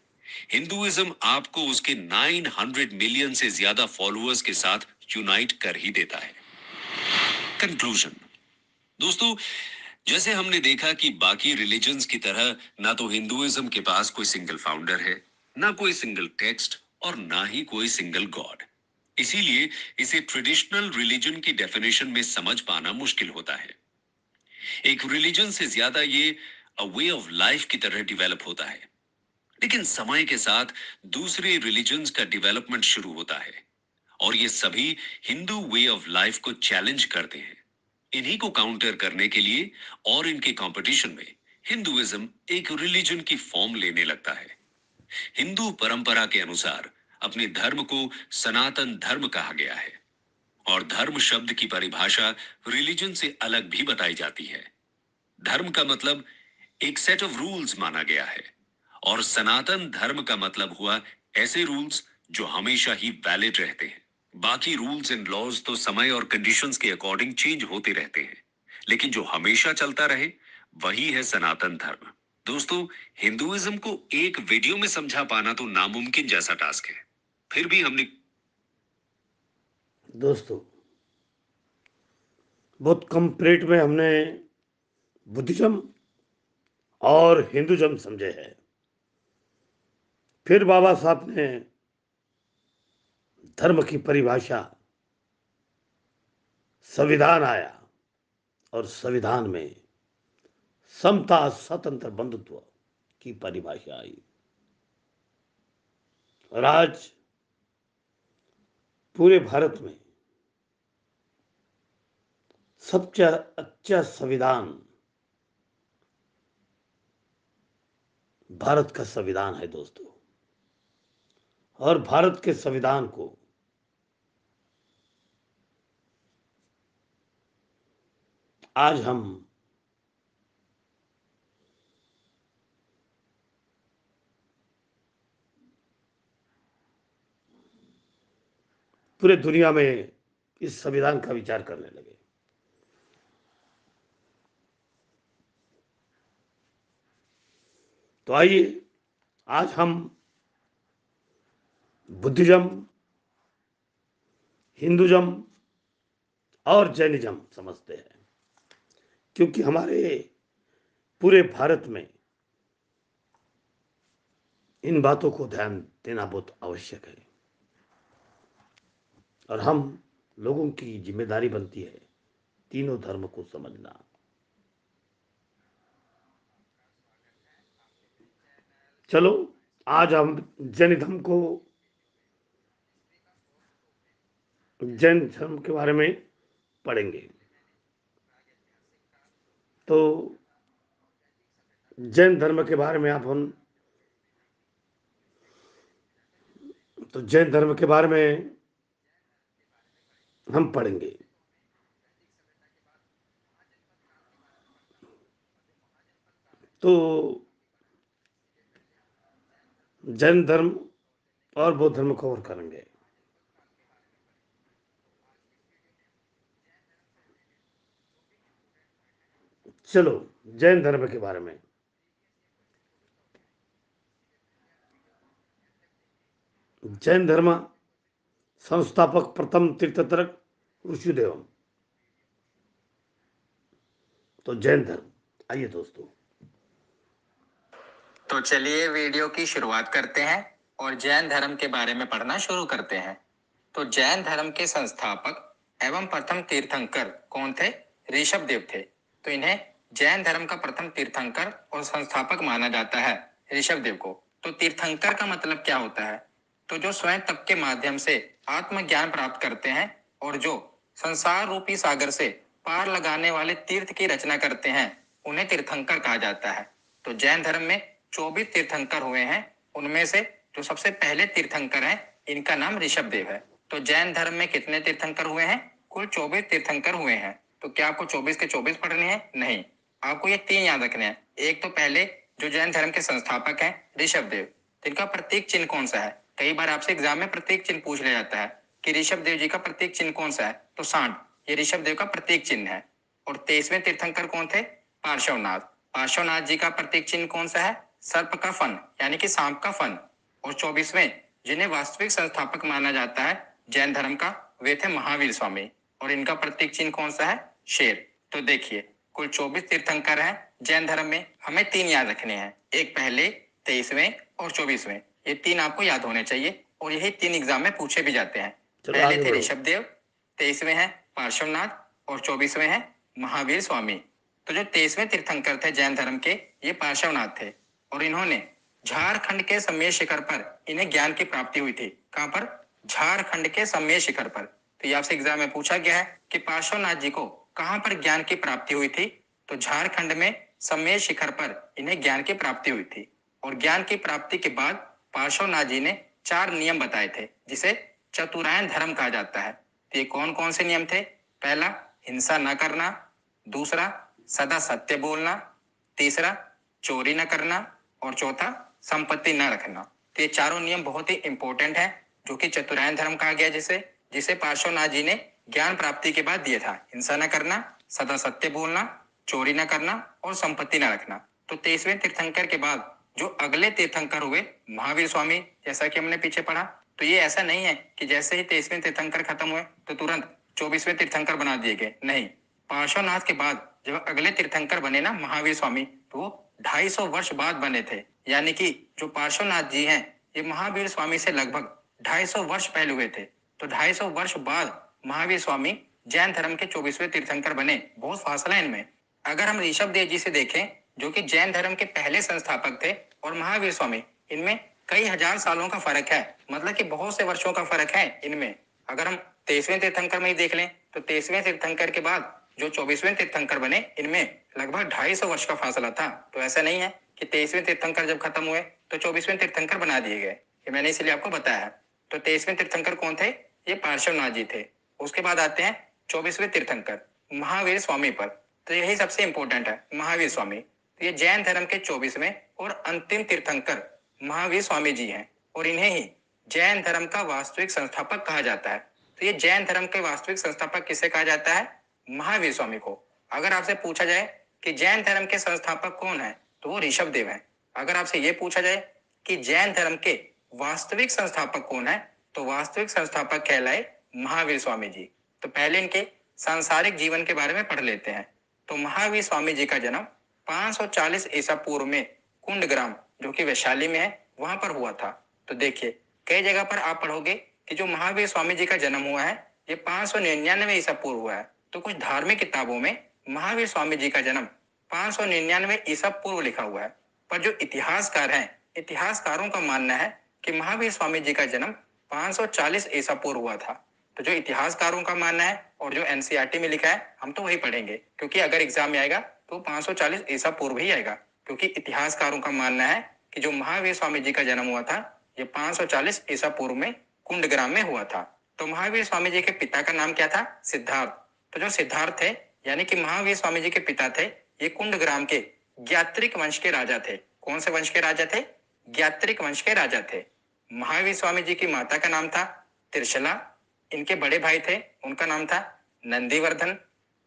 हिंदुइज्म आपको उसके 900 मिलियन से ज्यादा फॉलोअर्स के साथ यूनाइट कर ही देता है। कंक्लूजन दोस्तों, जैसे हमने देखा कि बाकी रिलीजन्स की तरह ना तो हिंदुइज्म के पास कोई सिंगल फाउंडर है, ना कोई सिंगल टेक्स्ट और ना ही कोई सिंगल गॉड। इसीलिए इसे ट्रेडिशनल रिलीजन की डेफिनेशन में समझ पाना मुश्किल होता है। एक रिलीजन से ज्यादा ये अ वे ऑफ लाइफ की तरह डेवलप होता है, लेकिन समय के साथ दूसरे रिलीजन्स का डेवलपमेंट शुरू होता है और ये सभी हिंदू वे ऑफ लाइफ को चैलेंज करते हैं। इन्हीं को काउंटर करने के लिए और इनके कंपटीशन में हिंदुइज्म एक रिलीजन की फॉर्म लेने लगता है। हिंदू परंपरा के अनुसार अपने धर्म को सनातन धर्म कहा गया है और धर्म शब्द की परिभाषा रिलीजन से अलग भी बताई जाती है। धर्म का मतलब एक सेट ऑफ रूल्स माना गया है और सनातन धर्म का मतलब हुआ ऐसे रूल्स जो हमेशा ही वैलिड रहते हैं। बाकी रूल्स एंड लॉज तो समय और कंडीशंस के अकॉर्डिंग चेंज होते रहते हैं, लेकिन जो हमेशा चलता रहे वही है सनातन धर्म। दोस्तों, हिंदुइज्म को एक वीडियो में समझा पाना तो नामुमकिन जैसा टास्क है। फिर भी हमने
दोस्तों, बहुत कम पीरियड में हमने बुद्धिज्म और हिंदुज्म समझे हैं। फिर बाबा साहब ने धर्म की परिभाषा, संविधान आया और संविधान में समता, स्वतंत्र, बंधुत्व की परिभाषा आई और आज पूरे भारत में सबसे अच्छा संविधान भारत का संविधान है दोस्तों। और भारत के संविधान को आज हम पूरे दुनिया में इस संविधान का विचार करने लगे। तो आइए आज हम बुद्धिज्म, हिंदुज्म और जैनिज्म समझते हैं, क्योंकि हमारे पूरे भारत में इन बातों को ध्यान देना बहुत आवश्यक है और हम लोगों की जिम्मेदारी बनती है तीनों धर्म को समझना। चलो आज हम जैन धर्म के बारे में पढ़ेंगे। तो जैन धर्म के बारे में जैन धर्म के बारे में हम पढ़ेंगे। तो जैन धर्म और बौद्ध धर्म कवर करेंगे। चलो जैन धर्म के बारे में। जैन धर्म संस्थापक प्रथम तीर्थंकर ऋषिदेव। तो जैन धर्म, आइए दोस्तों।
तो चलिए वीडियो की शुरुआत करते हैं और जैन धर्म के बारे में पढ़ना शुरू करते हैं। तो जैन धर्म के संस्थापक एवं प्रथम तीर्थंकर कौन थे? ऋषभ देव थे। तो इन्हें जैन धर्म का प्रथम तीर्थंकर और संस्थापक माना जाता है, ऋषभ देव को। तो तीर्थंकर का मतलब क्या होता है? तो जो स्वयं तप के माध्यम से आत्मज्ञान प्राप्त करते हैं और जो संसार रूपी सागर से पार लगाने वाले तीर्थ की रचना करते हैं, उन्हें तीर्थंकर कहा जाता है। तो जैन धर्म में 24 तीर्थंकर हुए हैं। उनमें से जो सबसे पहले तीर्थंकर हैं, इनका नाम ऋषभ देव है। तो जैन धर्म में कितने तीर्थंकर हुए हैं? कुल 24 तीर्थंकर हुए हैं। तो क्या आपको 24 के 24 पढ़ने हैं? नहीं, आपको ये 3 याद रखने हैं। एक तो पहले जो जैन धर्म के संस्थापक हैं ऋषभ देव, इनका प्रतीक चिन्ह कौन सा है? कई बार आपसे एग्जाम में प्रतीक चिन्ह पूछ लिया जाता है कि ऋषभ देव जी का प्रतीक चिन्ह कौन सा है? तो सांड, ये ऋषभ देव का प्रतीक चिन्ह है। और 23वें तीर्थंकर कौन थे? पार्श्वनाथ। पार्श्वनाथ जी का प्रतीक चिन्ह कौन सा है? सर्प का फन, यानी कि सांप का फन। और 24वें जिन्हें वास्तविक संस्थापक माना जाता है जैन धर्म का, वे थे महावीर स्वामी। और इनका प्रतीक चिन्ह कौन सा है? शेर। तो देखिए कुल 24 तीर्थंकर हैं जैन धर्म में। हमें 3 याद रखने हैं, एक पहले, 23वें और 24वें। ये 3 आपको याद होने चाहिए और यही 3 एग्जाम में पूछे भी जाते हैं।
चलो
पहले
आगे
थे
बढ़ो।
ऋषभ देव, 23वें हैं पार्श्वनाथ और 24वें हैं महावीर स्वामी। तो जो 23वें तीर्थंकर थे जैन धर्म के, ये पार्श्वनाथ थे और इन्होंने झारखंड के समेत शिखर पर इन्हें ज्ञान की प्राप्ति हुई थी। कहां पर? झारखंड के सम्मेय शिखर पर। तो ये आपसे एग्जाम में पूछा गया है कि पार्श्वनाथ जी को कहां पर ज्ञान की प्राप्ति हुई थी? तो झारखंड में सम्मेय शिखर पर इन्हें ज्ञान की प्राप्ति हुई थी। और ज्ञान की प्राप्ति के बाद पार्श्वनाथ जी ने 4 नियम बताए थे जिसे चतुरायन धर्म कहा जाता है। तो ये कौन कौन से नियम थे? पहला, हिंसा न करना। दूसरा, सदा सत्य बोलना। तीसरा, चोरी न करना। और चौथा, संपत्ति न रखना। तो ये चारों नियम बहुत ही इंपॉर्टेंट है जो कि चतुरायन धर्म कहा गया, जिसे जिसे पार्श्वनाथ जी ने ज्ञान प्राप्ति के बाद दिया था। हिंसा न करना, सदा सत्य बोलना, चोरी न करना और संपत्ति न रखना। तो 23वें तीर्थंकर के बाद जो अगले तीर्थंकर हुए महावीर स्वामी, जैसा कि हमने पीछे पढ़ा, तो ये ऐसा नहीं है कि जैसे ही 23वें तीर्थंकर खत्म हुए तो तुरंत 24वें तीर्थंकर बना दिए गए। नहीं, पार्श्वनाथ के बाद जब अगले तीर्थंकर बने ना महावीर स्वामी, तो वो 250 वर्ष बाद बने थे। यानी कि जो पार्श्वनाथ जी हैं ये महावीर स्वामी से लगभग 250 वर्ष पहले हुए थे। तो 250 वर्ष बाद महावीर स्वामी जैन धर्म के 24वें तीर्थंकर बने। बहुत फासला है इनमें। अगर हम ऋषभ देव जी से देखें जो कि जैन धर्म के पहले संस्थापक थे, और महावीर स्वामी, इनमें कई हजार सालों का फर्क है। मतलब कि बहुत से वर्षों का फर्क है इनमें। अगर हम 23वें तीर्थंकर में ही देख लें तो 23वें तीर्थंकर के बाद जो 24वें तीर्थंकर बने इनमें लगभग 250 वर्ष का फासला था। तो ऐसा नहीं है कि 23वें तीर्थंकर जब खत्म हुए तो 24वें तीर्थंकर बना दिए गए। ये मैंने इसलिए आपको बताया है। तो 23वें तीर्थंकर कौन थे? ये पार्श्वनाथ जी थे। उसके बाद आते हैं 24वें तीर्थंकर महावीर स्वामी पर। तो यही सबसे इंपॉर्टेंट है, महावीर स्वामी। तो ये जैन धर्म के 24वें और अंतिम तीर्थंकर महावीर स्वामी जी हैं और इन्हें ही जैन धर्म का वास्तविक संस्थापक कहा जाता है। तो ये जैन धर्म के वास्तविक संस्थापक किसे कहा जाता है? महावीर स्वामी को। अगर आपसे पूछा जाए कि जैन धर्म के संस्थापक कौन है तो वो ऋषभ देव हैं। अगर आपसे ये पूछा जाए कि जैन धर्म के वास्तविक संस्थापक कौन है तो वास्तविक संस्थापक कहलाए महावीर स्वामी जी। तो पहले इनके सांसारिक जीवन के बारे में पढ़ लेते हैं। तो महावीर स्वामी जी का जन्म 540 ईसा पूर्व में कुंडग्राम, जो कि वैशाली में है, वहां पर हुआ था। तो देखिए, कई जगह पर आप पढ़ोगे कि जो महावीर स्वामी जी का जन्म हुआ है ये 599 ईसा पूर्व हुआ है। तो कुछ धार्मिक किताबों में महावीर स्वामी जी का जन्म 599 ईसा पूर्व लिखा हुआ है। पर जो इतिहासकार हैं, इतिहासकारों का मानना है कि महावीर स्वामी जी का जन्म 540 ईसा पूर्व हुआ था। तो जो इतिहासकारों का मानना है और जो एनसीईआरटी में लिखा है हम तो वही पढ़ेंगे, क्योंकि अगर एग्जाम में आएगा तो 540 ईसा पूर्व ही आएगा। क्योंकि इतिहासकारों का मानना है कि जो महावीर स्वामी जी का जन्म हुआ था ये 540 ईसा पूर्व में कुंडग्राम में हुआ था। तो महावीर स्वामी जी के पिता का नाम क्या था? सिद्धार्थ। तो जो सिद्धार्थ थे यानी कि महावीर स्वामी जी के पिता थे, ये कुंडग्राम के ज्ञात्रिक वंश के राजा थे। कौन से वंश के राजा थे? ज्ञात्रिक वंश के राजा थे। महावीर स्वामी जी की माता का नाम था त्रिशला। इनके बड़े भाई थे, उनका नाम था नंदीवर्धन।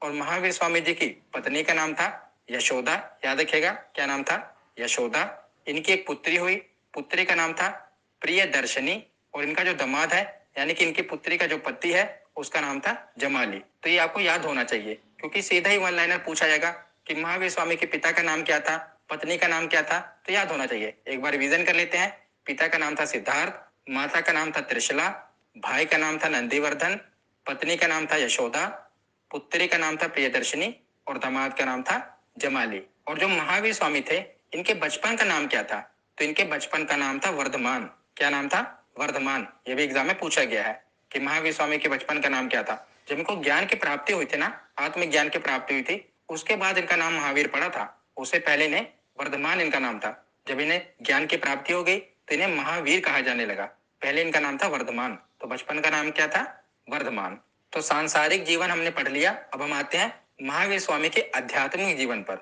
और महावीर स्वामी जी की पत्नी का नाम था यशोदा। याद रखिएगा, क्या नाम था? यशोदा। इनकी एक पुत्री हुई, पुत्री का नाम था प्रियदर्शनी। और इनका जो दामाद है यानी कि इनकी पुत्री का जो पति है उसका नाम था जमाली। तो ये आपको याद होना चाहिए, क्योंकि सीधा ही वन लाइनर पूछा जाएगा कि महावीर स्वामी के पिता का नाम क्या था, पत्नी का नाम क्या था, तो याद होना चाहिए। एक बार रिवीजन कर लेते हैं। पिता का नाम था सिद्धार्थ, माता का नाम था त्रिशला, भाई का नाम था नंदीवर्धन, पत्नी का नाम था यशोदा, पुत्री का नाम था प्रियदर्शनी और दामाद का नाम था जमाली। और जो महावीर स्वामी थे इनके बचपन का नाम क्या था? तो इनके बचपन का नाम था वर्धमान। क्या नाम था? वर्धमान। ये भी एग्जाम में पूछा गया है कि महावीर स्वामी के बचपन का नाम क्या था। जब इनको ज्ञान की प्राप्ति हुई थी ना, आत्मज्ञान की प्राप्ति हुई थी, उसके बाद इनका नाम महावीर पड़ा था। उससे पहले इन्हें वर्धमान इनका नाम था। जब इन्हें ज्ञान की प्राप्ति हो गई तो इन्हें महावीर कहा जाने लगा। पहले इनका नाम था वर्धमान, तो बचपन का नाम क्या था? वर्धमान। तो सांसारिक जीवन हमने पढ़ लिया। अब हम आते हैं महावीर स्वामी के आध्यात्मिक जीवन पर।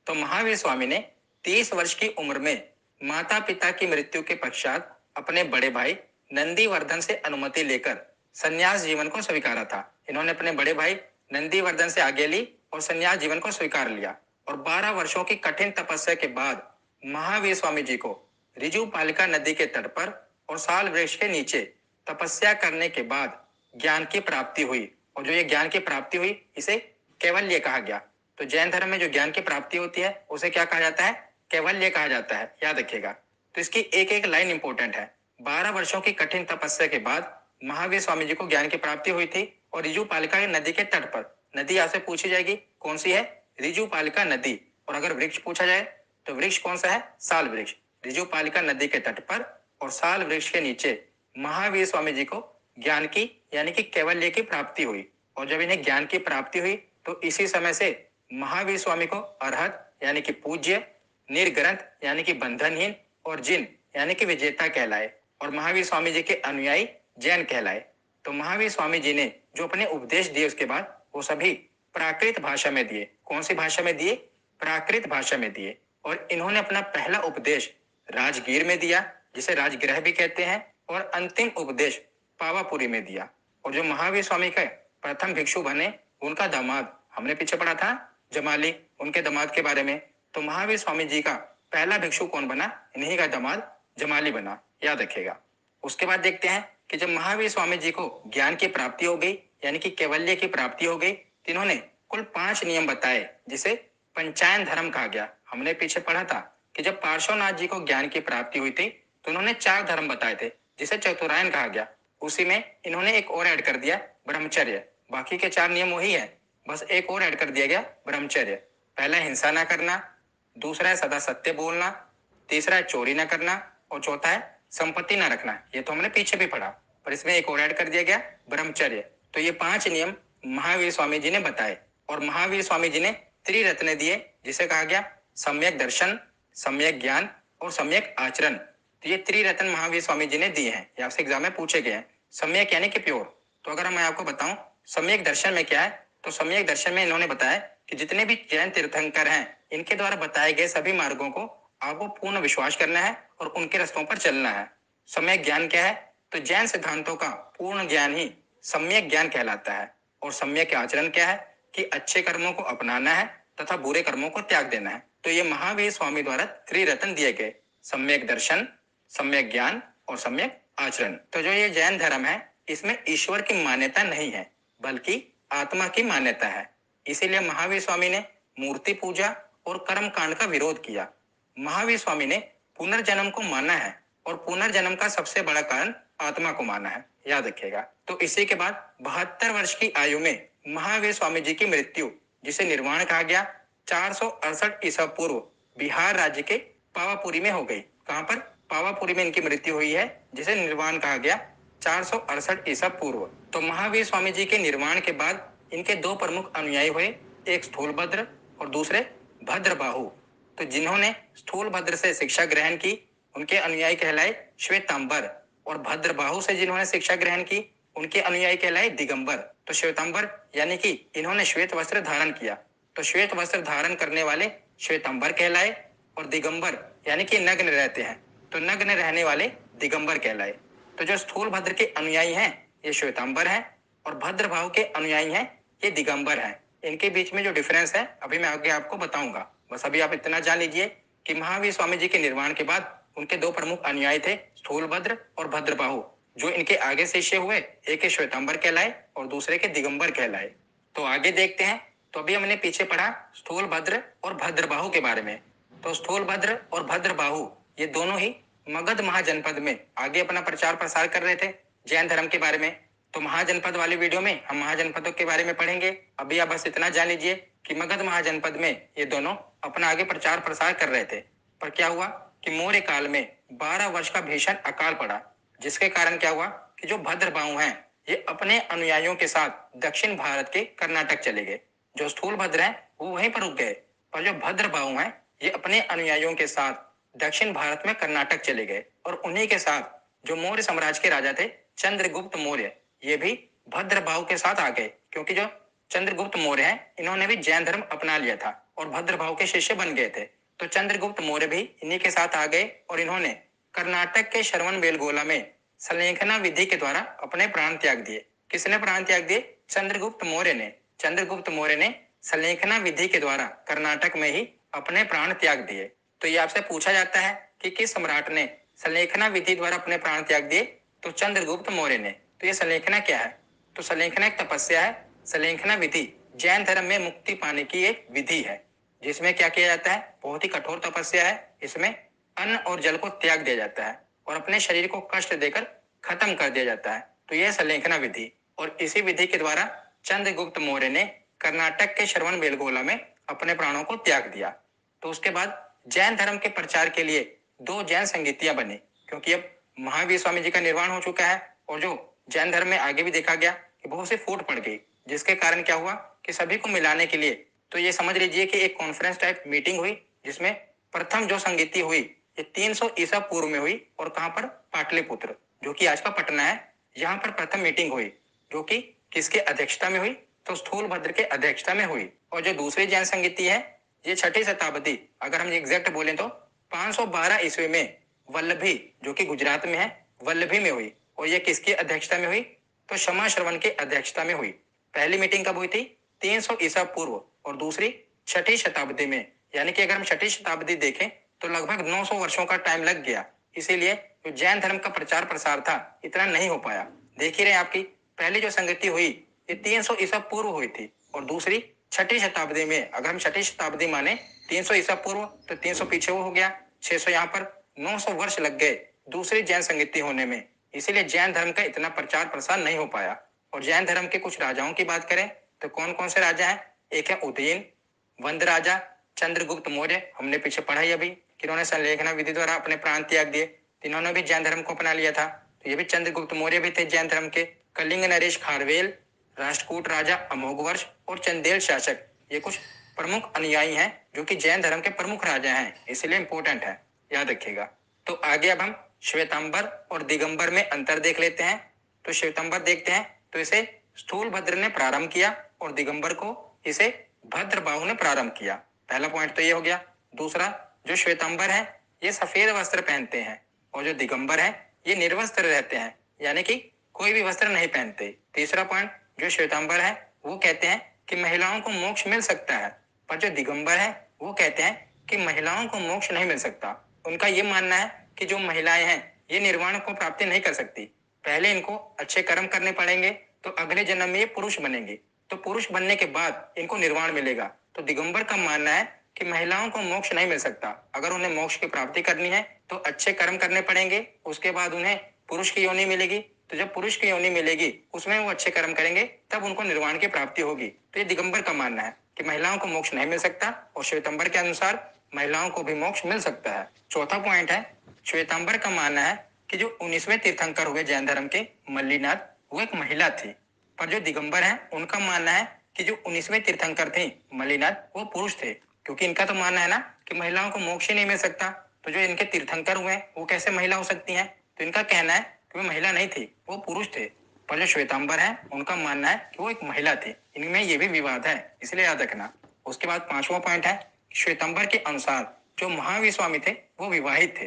तो महावीर स्वामी ने 30 वर्ष की उम्र में माता पिता की मृत्यु के पश्चात अपने बड़े भाई नंदीवर्धन से अनुमति लेकर संन्यास जीवन को स्वीकारा था। इन्होंने अपने बड़े भाई नंदीवर्धन से आज्ञा ली और संन्यास जीवन को स्वीकार लिया। और 12 वर्षों की कठिन तपस्या के बाद महावीर स्वामी जी को ऋजुपालिका नदी के तट पर और साल वृक्ष के नीचे तपस्या करने के बाद ज्ञान की प्राप्ति हुई। और जो ये ज्ञान की प्राप्ति हुई इसे कैवल्य कहा गया। तो जैन धर्म में जो ज्ञान की प्राप्ति होती है उसे क्या कहा जाता है? कैवल्य कहा जाता है। याद रखिएगा। तो इसकी एक एक लाइन इंपॉर्टेंट है। 12 वर्षों की कठिन तपस्या के बाद महावीर स्वामी जी को ज्ञान की प्राप्ति हुई थी और ऋजुपालिका नदी के तट पर। नदी आपसे पूछी जाएगी कौन सी है? ऋजुपालिका नदी। और अगर वृक्ष पूछा जाए तो वृक्ष कौन सा है? साल वृक्ष। ऋजुपालिका नदी के तट पर और साल वृक्ष के नीचे महावीर स्वामी जी को ज्ञान की यानी कि कैवल्य की प्राप्ति हुई। और जब इन्हें ज्ञान की प्राप्ति हुई तो इसी समय से महावीर स्वामी को अरहत यानी कि पूज्य, निर्ग्रंथ यानी कि बंधनहीन और जिन यानी कि विजेता कहलाए और महावीर स्वामी जी के अनुयायी जैन कहलाए। तो महावीर स्वामी जी ने जो अपने उपदेश दिए उसके बाद वो सभी प्राकृत भाषा में दिए। कौन सी भाषा में दिए? प्राकृत भाषा में दिए। और इन्होंने अपना पहला उपदेश राजगीर में दिया, जिसे राजगृह भी कहते हैं, और अंतिम उपदेश पावापुरी में दिया। और जो महावीर स्वामी के प्रथम भिक्षु बने उनका दामाद हमने पीछे पढ़ा था जमाली, उनके दामाद के बारे में। तो महावीर स्वामी जी का पहला भिक्षु कौन बना? इन्हीं का दामाद जमाली बना, याद रखिएगा। उसके बाद देखते हैं कि जब महावीर स्वामी जी को ज्ञान की प्राप्ति हो गई यानी कि कैवल्य की प्राप्ति हो गई तो इन्होंने कुल 5 नियम बताए जिसे पंचायन धर्म कहा गया। हमने पीछे पढ़ा था कि जब पार्श्वनाथ जी को ज्ञान की प्राप्ति हुई थी तो उन्होंने 4 धर्म बताए थे जिसे चतुरायन कहा गया। उसी में इन्होंने एक और ऐड कर दिया, ब्रह्मचर्य। बाकी के 4 नियम वही है, बस एक और ऐड कर दिया गया, ब्रह्मचर्य। पहला हिंसा ना करना, दूसरा है सदा सत्य बोलना, तीसरा है चोरी ना करना और चौथा है संपत्ति ना रखना। ये तो हमने पीछे भी पढ़ा, पर इसमें एक और ऐड कर दिया गया, ब्रह्मचर्य। तो ये 5 नियम महावीर स्वामी जी ने बताए और महावीर स्वामी जी ने त्रिरत्न दिए जिसे कहा गया सम्यक दर्शन, सम्यक ज्ञान और सम्यक आचरण। तो ये त्रिरत्न महावीर स्वामी जी ने दिए हैं, ये आपसे एग्जाम में पूछे गए हैं। सम्यक यानी कि प्योर। तो अगर मैं आपको बताऊं सम्यक दर्शन में क्या है, तो सम्यक दर्शन में इन्होंने बताया कि जितने भी जैन तीर्थंकर हैं इनके द्वारा बताए गए सभी मार्गों को आपको पूर्ण विश्वास करना है और उनके रास्तों पर चलना है। सम्यक ज्ञान क्या है? तो जैन सिद्धांतों का पूर्ण ज्ञान ही सम्यक ज्ञान कहलाता है। और सम्यक आचरण क्या है? कि अच्छे कर्मों को अपनाना है तथा बुरे कर्मों को त्याग देना है। तो ये महावीर स्वामी द्वारा त्रिरत्न दिए गए, सम्यक दर्शन, सम्यक ज्ञान और सम्यक आचरण। तो जो ये जैन धर्म है इसमें ईश्वर की मान्यता नहीं है बल्कि आत्मा की मान्यता है। इसीलिए महावीर स्वामी ने मूर्ति पूजा और कर्म कांड का विरोध किया। महावीर स्वामी ने पुनर्जन्म को माना है और पुनर्जन्म का सबसे बड़ा कारण आत्मा को माना है, याद रखिएगा। तो इसी के बाद 72 वर्ष की आयु में महावीर स्वामी जी की मृत्यु, जिसे निर्वाण कहा गया, 468 ईसा पूर्व बिहार राज्य के पावापुरी में हो गई। कहां पर? पावापुरी में इनकी मृत्यु हुई है जिसे निर्वाण कहा गया 468 ईसा पूर्व। तो महावीर स्वामी जी के निर्वाण के बाद इनके 2 प्रमुख अनुयायी हुए, एक स्थूलभद्र और दूसरे भद्रबाहु। तो जिन्होंने स्थूलभद्र से शिक्षा ग्रहण की उनके अनुयायी कहलाए श्वेतांबर, और भद्रबाहु से जिन्होंने शिक्षा ग्रहण की उनके अनुयायी कहलाए दिगंबर। तो श्वेतांबर यानी कि इन्होंने श्वेत वस्त्र धारण किया, तो श्वेत वस्त्र धारण करने वाले श्वेतांबर कहलाए, और दिगंबर यानी कि नग्न रहते हैं तो नग्न रहने वाले दिगंबर कहलाए। तो जो स्थूलभद्र के अनुयायी हैं ये श्वेतांबर हैं और भद्रबाहु के अनुयायी हैं ये दिगंबर हैं। इनके बीच में जो डिफरेंस है अभी मैं आगे आपको बताऊंगा। बस अभी आप इतना जान लीजिए कि महावीर स्वामी जी के निर्वाण के बाद उनके 2 प्रमुख अनुयायी थे, स्थूलभद्र और भद्रबाहु। जो इनके आगे शिष्य हुए, एक के श्वेतांबर कहलाए और दूसरे के दिगंबर कहलाए। तो आगे देखते हैं। तो अभी हमने पीछे पढ़ा स्थूलभद्र और भद्रबाहु के बारे में। तो स्थूलभद्र और भद्रबाहु ये दोनों ही मगध महाजनपद में आगे अपना प्रचार प्रसार कर रहे थे जैन धर्म के बारे में। तो महाजनपद वाली वीडियो में हम महाजनपदों के बारे में पढ़ेंगे। अभी आप बस इतना जान लीजिए कि मगध महाजनपद में ये दोनों अपना आगे प्रचार प्रसार कर रहे थे। पर क्या हुआ कि मौर्य काल में 12 वर्ष का भीषण अकाल पड़ा, जिसके कारण क्या हुआ कि जो भद्रबाहु हैं ये अपने अनुयायियों के साथ दक्षिण भारत के कर्नाटक चले गए। जो स्थूलभद्र हैं वो वहीं पर रुक गए, पर जो भद्रबाहु हैं ये अपने अनुयायियों के साथ दक्षिण भारत में कर्नाटक चले गए। और उन्हीं के साथ जो मौर्य साम्राज्य के राजा थे चंद्रगुप्त मौर्य, ये भी भद्रबाहु के साथ आ गए, क्योंकि जो चंद्रगुप्त मौर्य हैं इन्होंने भी जैन धर्म अपना लिया था और भद्रबाहु के शिष्य बन गए थे। तो चंद्रगुप्त मौर्य भी इन्हीं के साथ आ गए और इन्होंने कर्नाटक के श्रवणबेलगोला में संलेखना विधि के द्वारा अपने प्राण त्याग दिए। किसने प्राण त्याग दिए? चंद्रगुप्त मौर्य ने। चंद्रगुप्त मौर्य ने संलेखना विधि के द्वारा कर्नाटक में ही अपने प्राण त्याग दिए। तो ये आपसे पूछा जाता है कि किस सम्राट ने संलेखना विधि द्वारा अपने प्राण त्याग दिए? तो चंद्रगुप्त मौर्य ने। तो ये संलेखना क्या है? तो संलेखना एक तपस्या है। संलेखना विधि जैन धर्म में मुक्ति पाने की एक विधि है, जिसमें क्या किया जाता है? बहुत ही कठोर तपस्या है। इसमें अन्न और जल को त्याग दिया जाता है और अपने शरीर को कष्ट देकर खत्म कर दिया जाता है। तो यह संलेखना विधि, और इसी विधि के द्वारा चंद्रगुप्त मौर्य ने कर्नाटक के श्रवणबेलगोला में अपने प्राणों को त्याग दिया। तो उसके बाद जैन धर्म के प्रचार के लिए 2 जैन संगीतियां बनी, क्योंकि अब महावीर स्वामी जी का निर्वाण हो चुका है और जो जैन धर्म में आगे भी देखा गया कि बहुत सी फूट पड़ गई, जिसके कारण क्या हुआ कि सभी को मिलाने के लिए तो ये समझ लीजिए कि एक कॉन्फ्रेंस टाइप मीटिंग हुई, जिसमें प्रथम जो संगीति हुई ये 300 ईसा पूर्व में हुई। और कहां पर? पाटलिपुत्र, जो कि आज का पटना है। यहाँ पर प्रथम मीटिंग हुई, जो कि किसके अध्यक्षता में हुई? तो स्थूलभद्र के अध्यक्षता में हुई। और जो दूसरी जैन संगीति है ये 6ठी शताब्दी, अगर हम एग्जैक्ट बोलें तो 512 ईस्वी में वल्लभी, जो कि गुजरात में है, वल्लभी में हुई। और ये किसकी अध्यक्षता में हुई? तो क्षमा श्रवण के अध्यक्षता में हुई। पहली मीटिंग कब हुई थी? 300 ईसा पूर्व, और दूसरी 6ठी शताब्दी में। यानी कि अगर हम 6ठी शताब्दी देखें तो लगभग 900 वर्षों का टाइम लग गया। इसीलिए जो जैन धर्म का प्रचार प्रसार था इतना नहीं हो पाया। देख ही रहे आपकी पहली जो संगति हुई ये 300 ईसा पूर्व हुई थी, और दूसरी 6ठी शताब्दी में। अगर हम 6ठी शताब्दी माने 300 ईसा पूर्व तो 300 पीछे वो हो गया, 600 यहाँ पर, 900 वर्ष लग गए दूसरी जैन संगति होने में। इसीलिए जैन धर्म का इतना प्रचार प्रसार नहीं हो पाया। और जैन धर्म के कुछ राजाओं की बात करें तो कौन कौन से राजा हैं? एक है उदयन, वंद राजा, चंद्रगुप्त मौर्य, हमने पीछे पढ़ा ही अभी कि इन्होंने संलेखना विधि द्वारा अपने प्राण त्याग दिए, इन्होंने भी जैन धर्म को अपना लिया था। तो ये भी चंद्रगुप्त मौर्य भी थे जैन धर्म के। कलिंग नरेश खारवेल, राष्ट्रकूट राजा अमोघवर्ष और चंदेल शासक, ये कुछ प्रमुख अनुयायी हैं जो कि जैन धर्म के प्रमुख राजा हैं, इसलिए इंपॉर्टेंट है, याद रखिएगा। तो आगे अब हम श्वेतांबर और दिगंबर में अंतर देख लेते हैं। तो श्वेतांबर देखते हैं तो इसे स्थूलभद्र ने प्रारंभ किया और दिगंबर को इसे भद्रबाहु ने प्रारंभ किया। पहला पॉइंट तो ये हो गया। दूसरा, जो श्वेतांबर है ये सफेद वस्त्र पहनते हैं, और जो दिगंबर है ये निर्वस्त्र रहते हैं, यानी कि कोई भी वस्त्र नहीं पहनते। तीसरा पॉइंट, जो श्वेतांबर है वो कहते हैं कि महिलाओं को मोक्ष मिल सकता है, पर जो दिगंबर है वो कहते हैं कि महिलाओं को मोक्ष नहीं मिल सकता। उनका ये मानना है कि जो महिलाएं हैं ये निर्वाण को प्राप्ति नहीं कर सकती, पहले इनको अच्छे कर्म करने पड़ेंगे, तो अगले जन्म में ये पुरुष बनेंगे, तो पुरुष बनने के बाद इनको निर्वाण मिलेगा। तो दिगंबर का मानना है कि महिलाओं को मोक्ष नहीं मिल सकता, अगर उन्हें मोक्ष की प्राप्ति करनी है तो अच्छे कर्म करने पड़ेंगे, उसके बाद उन्हें पुरुष की योनि मिलेगी। तो जब पुरुष की योनि मिलेगी उसमें वो अच्छे कर्म करेंगे तब उनको निर्वाण की प्राप्ति होगी। तो ये दिगंबर का मानना है कि महिलाओं को मोक्ष नहीं मिल सकता, और श्वेतांबर के अनुसार महिलाओं को भी मोक्ष मिल सकता है। चौथा पॉइंट है, श्वेतांबर का मानना है कि जो 19वें तीर्थंकर हुए जैन धर्म के मल्लीनाथ, वो एक महिला थी, पर जो दिगंबर है उनका मानना है कि जो 19वें तीर्थंकर थे मल्लीनाथ वो पुरुष थे, क्योंकि इनका तो मानना है ना कि महिलाओं को मोक्ष ही नहीं मिल सकता, तो जो इनके तीर्थंकर हुए वो कैसे महिला हो सकती हैं? तो इनका कहना है कि वो महिला नहीं थी, वो पुरुष थे। पर जो श्वेतांबर है उनका मानना है कि वो एक महिला थी। इनमें ये भी विवाद है, इसलिए याद रखना। उसके बाद पांचवा पॉइंट है, श्वेतांबर के अनुसार जो महावीर स्वामी थे वो विवाहित थे,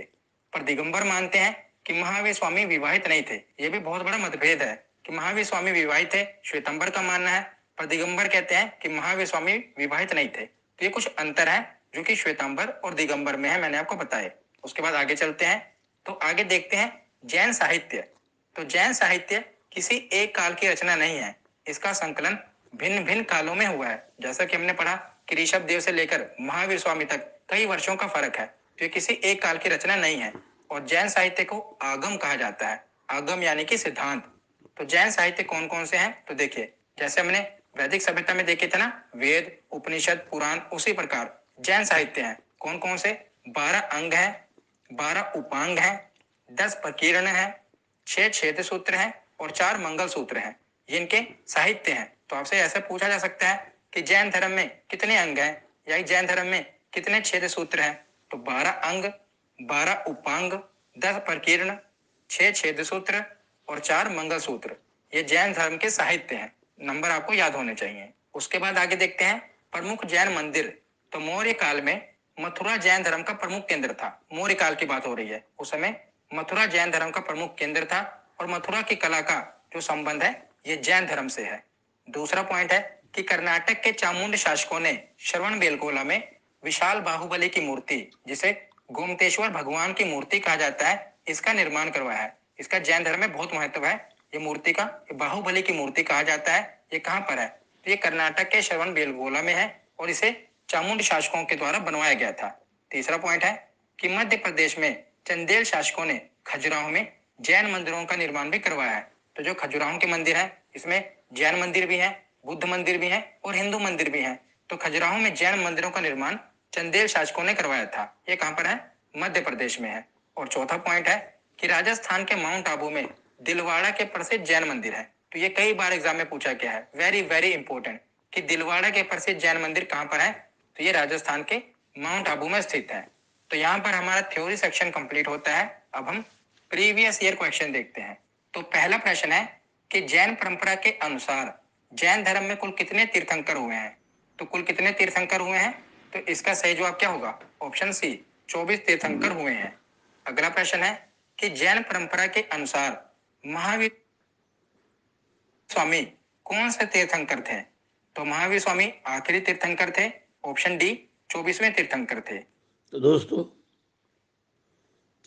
पर दिगंबर मानते हैं कि महावीर स्वामी विवाहित नहीं थे। ये भी बहुत बड़ा मतभेद है कि महावीर स्वामी विवाहित थे, श्वेतांबर का मानना है, पर दिगंबर कहते हैं कि महावीर स्वामी विवाहित नहीं थे। तो ये कुछ अंतर है जो कि श्वेतांबर और दिगंबर में है, मैंने आपको बताया। उसके बाद आगे चलते हैं, तो आगे देखते हैं जैन साहित्य। तो जैन साहित्य किसी एक काल की रचना नहीं है, इसका संकलन भिन्न भिन्न कालों में हुआ है। जैसा कि हमने पढ़ा कि ऋषभ देव से लेकर महावीर स्वामी तक कई वर्षों का फर्क है, तो किसी एक काल की रचना नहीं है। और जैन साहित्य को आगम कहा जाता है, आगम यानी कि सिद्धांत। तो जैन साहित्य कौन कौन से हैं? तो देखिए, जैसे हमने वैदिक सभ्यता में देखे थे ना, वेद, उपनिषद, पुराण, उसी प्रकार जैन साहित्य हैं। कौन कौन से? 12 अंग हैं, 12 उपांग हैं, 10 प्रकीर्ण हैं, 6 छेद सूत्र हैं और 4 मंगल सूत्र हैं। ये इनके साहित्य हैं। तो आपसे ऐसा पूछा जा सकता है कि जैन धर्म में कितने अंग हैं या जैन धर्म में कितने छेद सूत्र हैं? तो 12 अंग, 12 उपांग, 10 प्रकीर्ण, 6 छेद सूत्र और 4 मंगल सूत्र, ये जैन धर्म के साहित्य हैं। नंबर आपको याद होने चाहिए। उसके बाद आगे देखते हैं प्रमुख जैन मंदिर। तो मौर्य काल में मथुरा जैन धर्म का प्रमुख केंद्र था। मौर्य काल की बात हो रही है, उस समय मथुरा जैन धर्म का प्रमुख केंद्र था, और मथुरा की कला का जो संबंध है ये जैन धर्म से है। दूसरा पॉइंट है कि कर्नाटक के चामुंड शासकों ने श्रवणबेलगोला में विशाल बाहुबली की मूर्ति, जिसे गोमतेश्वर भगवान की मूर्ति कहा जाता है, इसका निर्माण करवाया है। इसका जैन धर्म में बहुत महत्व है। ये मूर्ति का बाहुबली की मूर्ति कहा जाता है। ये कहाँ पर है? तो ये कर्नाटक के श्रवणबेलगोला में है, और इसे चामुंड शासकों के द्वारा बनवाया गया था। तीसरा पॉइंट है कि मध्य प्रदेश में चंदेल शासकों ने खजुराहो में जैन मंदिरों का निर्माण भी करवाया है। तो जो खजुराहो के मंदिर है इसमें जैन मंदिर भी है, बुद्ध मंदिर भी है और हिंदू मंदिर भी है। तो खजुराहो में जैन मंदिरों का निर्माण चंदेल शासकों ने करवाया था। ये कहाँ पर है? मध्य प्रदेश में है। और चौथा पॉइंट है कि राजस्थान के माउंट आबू में दिलवाड़ा के प्रसिद्ध जैन मंदिर है? तो ये कई बार एग्जाम में पूछा गया है, वेरी वेरी इंपॉर्टेंट, कि दिलवाड़ा के प्रसिद्ध जैन मंदिर कहां पर है? तो ये राजस्थान के माउंट आबू में स्थित है। तो यहाँ पर हमारा थ्योरी सेक्शन कंप्लीट होता है। अब हम प्रीवियस ईयर क्वेश्चन देखते हैं। तो पहला प्रश्न है कि जैन परंपरा के अनुसार जैन धर्म में कुल कितने तीर्थंकर हुए हैं? तो कुल कितने तीर्थंकर हुए हैं? तो इसका सही जवाब क्या होगा? ऑप्शन सी, 24 तीर्थंकर हुए हैं। अगला प्रश्न है कि जैन परंपरा के अनुसार महावीर स्वामी कौन से तीर्थंकर थे? तो महावीर स्वामी आखिरी तीर्थंकर थे। ऑप्शन डी, 24वें तीर्थंकर थे।
तो दोस्तों,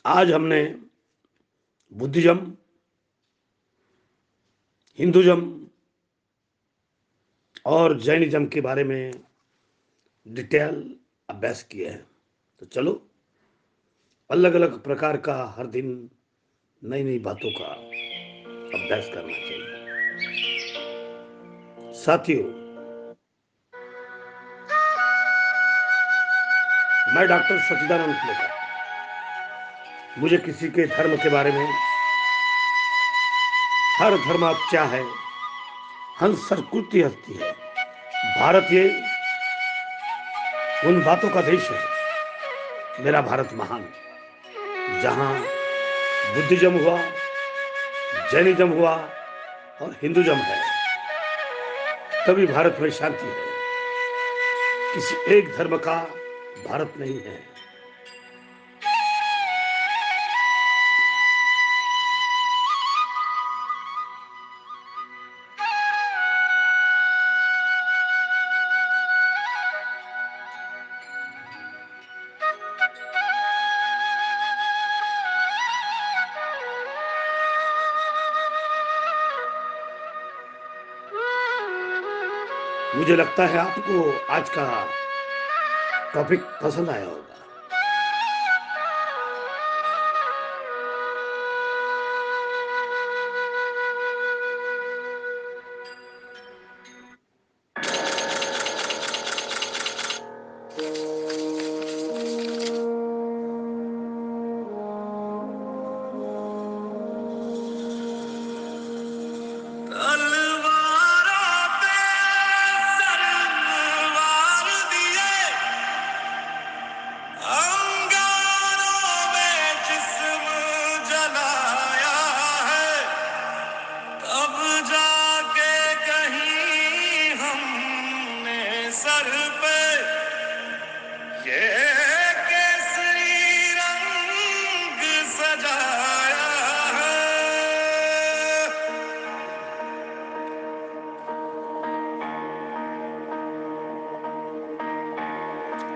आज हमने बुद्धिज्म, हिंदुज्म और जैनिज्म के बारे में डिटेल अभ्यास किया है। तो चलो, अलग अलग प्रकार का हर दिन नई नई बातों का अभ्यास करना चाहिए। साथियों, मैं डॉक्टर सच्चिदानंद फुलेकर, मुझे किसी के धर्म के बारे में, हर धर्म क्या है, हंस संस्कृति हस्ती है, भारत ये उन बातों का देश है, मेरा भारत महान, जहां बुद्धिज्म हुआ, जैनिज्म हुआ और हिंदुज्म है, तभी भारत में शांति है। किसी एक धर्म का भारत नहीं है। मुझे लगता है आपको आज का टॉपिक पसंद आया होगा।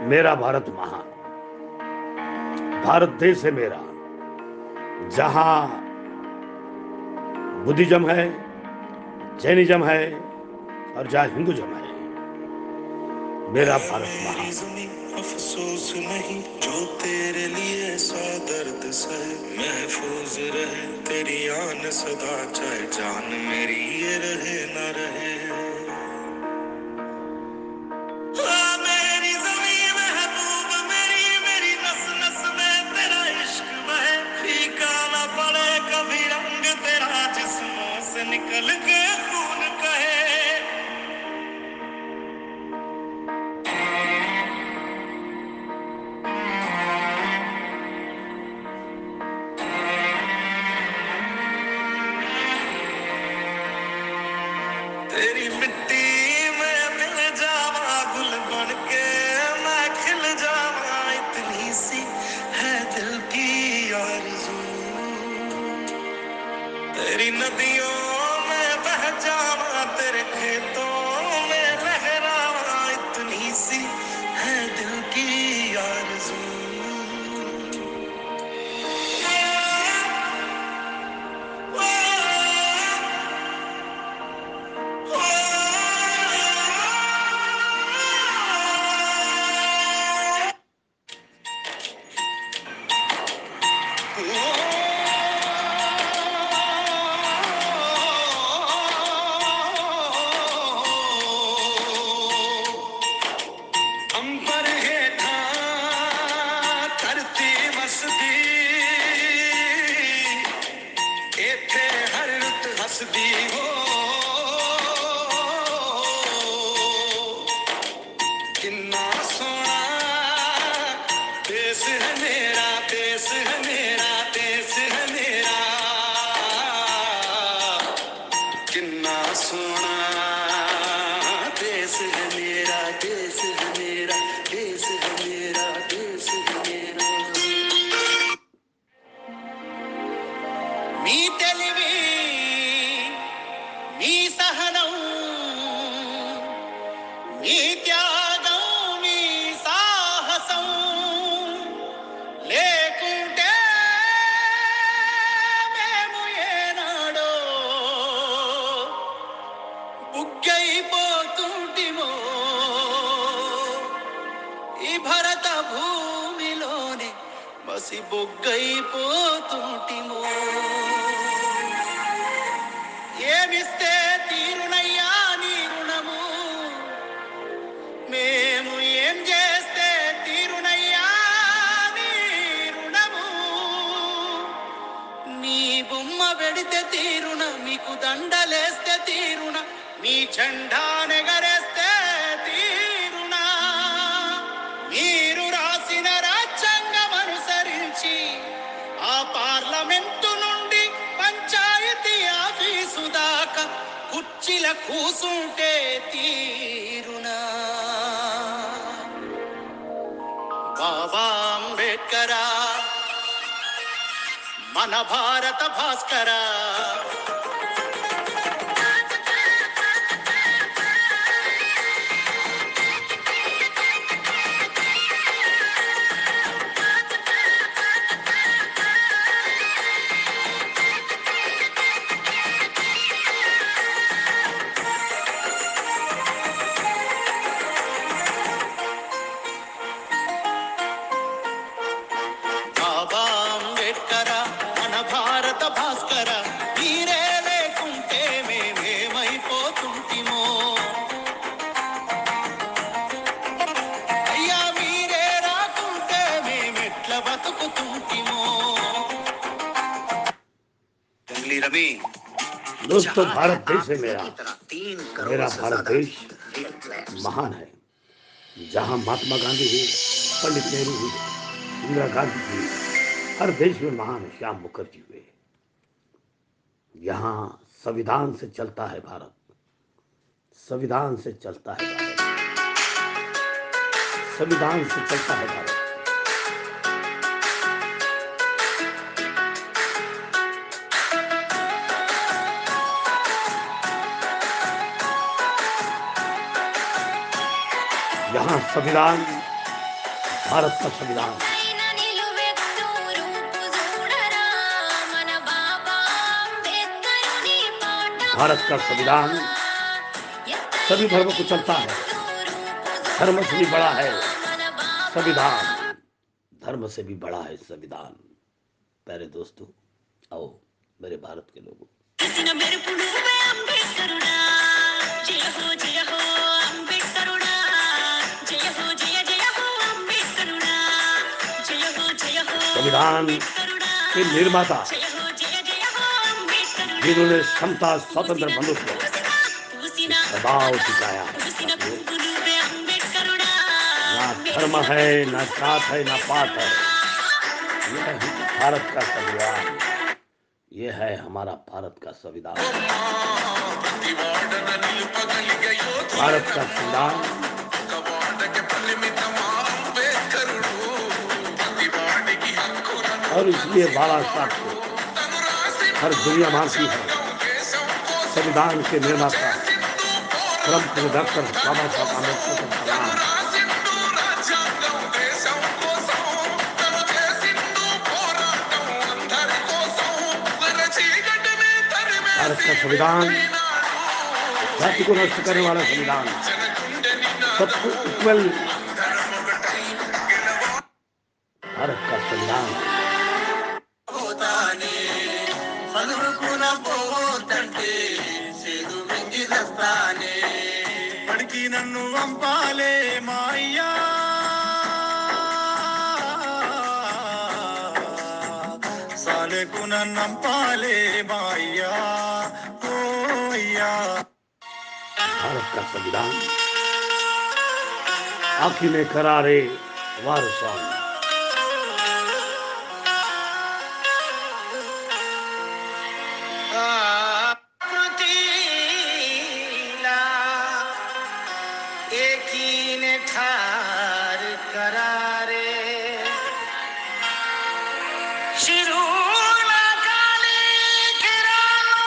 मेरा भारत महान, भारत देश है मेरा, जहां बुद्धिज्म है, जैनिज्म है और जहां हिंदुज्म है, मेरा भारत महान।
अफसोस नहीं जो तेरे लिए सा दर्द सहे, महफूज रहे तेरी आन सदा, चाहे जान मेरी ये रहे न रहे। मेरी ज़मीं महबूब मेरी, मेरी नस नस में तेरा इश्क बहे, फीका न पड़े कभी रंग तेरा, जिस्मों से निकल के खून कहे। तेरी मिट्टी में मिल जावा, गुल बन के मैं खिल जावा, इतनी सी है दिल की आरज़ू। तेरी नदियों में बह जावा, तेरे खेतों में लहरावा, इतनी सी है दिल की आरज़ू। अंबर हेठा धरती वसदी, इथे है मेरा, देश है मेरा, देश है मेरा। किन्ना सोना देश है मेरा, देश है मेरा, देश है मेरा, देश है मेरा। మీ తెలివి, మీ సహనం, మీ త్యాగం, మీ సాహసం లేకుంటే మేము ఏనాడో బుగ్గైపోతుంటిమో ఈ భరత భూమిలోని మసి బొగ్గైపోతుంటిమో. ఏమిస్తే తీరునయ్యా నీ రుణము, మేము ఏం చేస్తే తీరునయ్యా నీ రుణము. నీ బొమ్మ పెడితే తీరున, మీకు దండలేస్తే తీరున, మీ జెండా నెగరేస్తే తీరునా. మీరు రాసిన రాజ్యాంగం అనుసరించి ఆ పార్లమెంటు నుండి పంచాయతీ ఆఫీసు దాకా కుర్చీల కూసుంటే తీరునా. బాబా అంబేద్కరా, మన భారత భాస్కరా. బాబా అంబేద్కర, మన భారత భాస్కర. మీరే లేకుంటే మేమేమైపోతుంటిమో. అయ్యా మీరే రాకుంటే మేమెట్ల బతుకుతుంటిమో. జంగ్లీ రవి,
दोस्तों, भारत देश है मेरा। मेरा भारत देश महान है। जहाँ महात्मा गांधी हुए, पंडित नेहरू हुए, इंदिरा गांधी हुई, हर देश में महान श्याम मुखर्जी हुए। यहाँ संविधान से चलता है भारत, संविधान से चलता है भारत, संविधान से चलता है भारत। यहाँ संविधान, भारत का संविधान, भारत का संविधान सभी धर्म को चलता है। धर्म से भी बड़ा है संविधान, धर्म से भी बड़ा है संविधान। प्यारे दोस्तों, आओ मेरे भारत के लोगों, संविधान के निर्माता जिन्होंने समता, स्वतंत्र, मनुष्य स्वभाव सिखाया। ना धर्म है, ना जात है, ना पात है। यह है भारत का संविधान, यह है हमारा भारत का संविधान। भारत का संविधान और इसलिए बाबा साहब को हर दुनिया मानती है। संविधान के निर्माता परम पूज्य डॉक्टर बाबा साहब आंबेडकर का प्रणाम। भारत का संविधान जाति को नष्ट करने वाला संविधान, सबको इक्वल भारत का संविधान।
పడికి నన్ను వంపాలే మాయ్యా, సాలెకు నన్ను వంపాలే మాయ్యా, ఓ అయ్యా.
भारत का संविधान आखिर में करारे वार स्वामी,
शुरू ना काली किरानो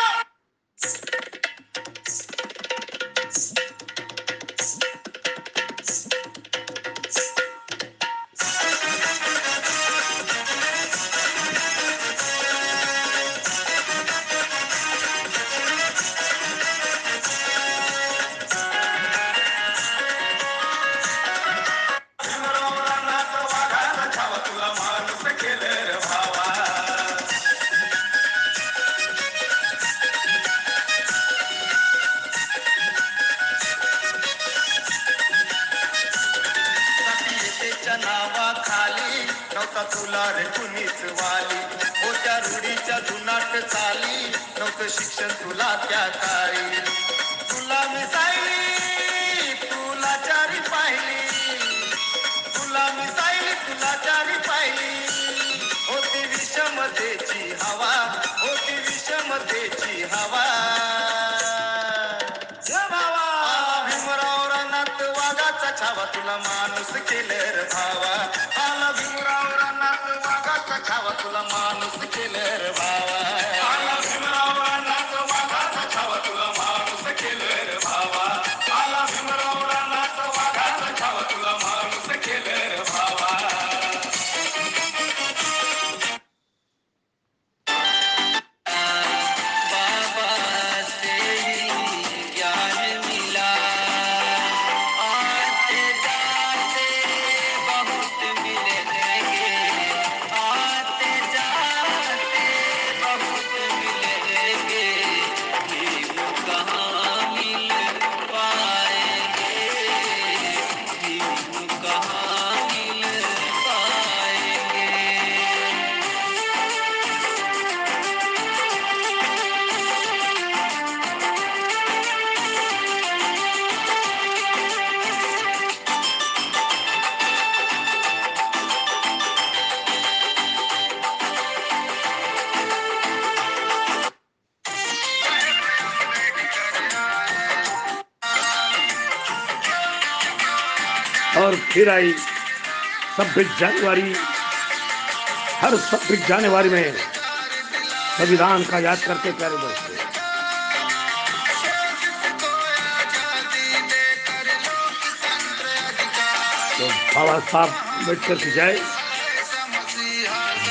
सतीच्या नावाखाली नव्हता तुला रे कुणीच वाली होत्या रूढीच्या जुनाट चाली नव्हतं शिक्षण तुला त्या काळी तुला मिसाईली तुला चारी पाहिली तुला मिसाईली तुला चारी पाहिली होती विषमतेची हवा होती विषमतेची हवा जय बाबा आला भीमराव रानात वाघाचा छावा तुला माणूस केलं रे भावा आला भीमराव रानात वाघाचा छावा तुला माणूस केलं रे भावा आला भीमराव रानात वाघाचा छावा तुला माणूस केलं रे भावा आला भीमराव रानात वाघाचा छावा तुला माणूस केलं रे भावा बाबा से ही ज्ञान मिला आते जाते बहुत मिलेंगे आते जाते बहुत मिलेंगे भीम कहाँ मिल पाएंगे भीम कहाँ मिल पाएंगे
और फिर आई 26 जनवरी। हर 26 जनवरी में संविधान का याद करते प्यारे दोस्तों। तो बाबा साहब अम्बेडकर की जय,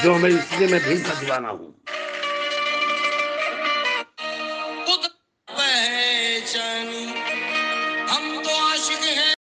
जो मैं इसलिए मैं भीम का दीवाना हूँ।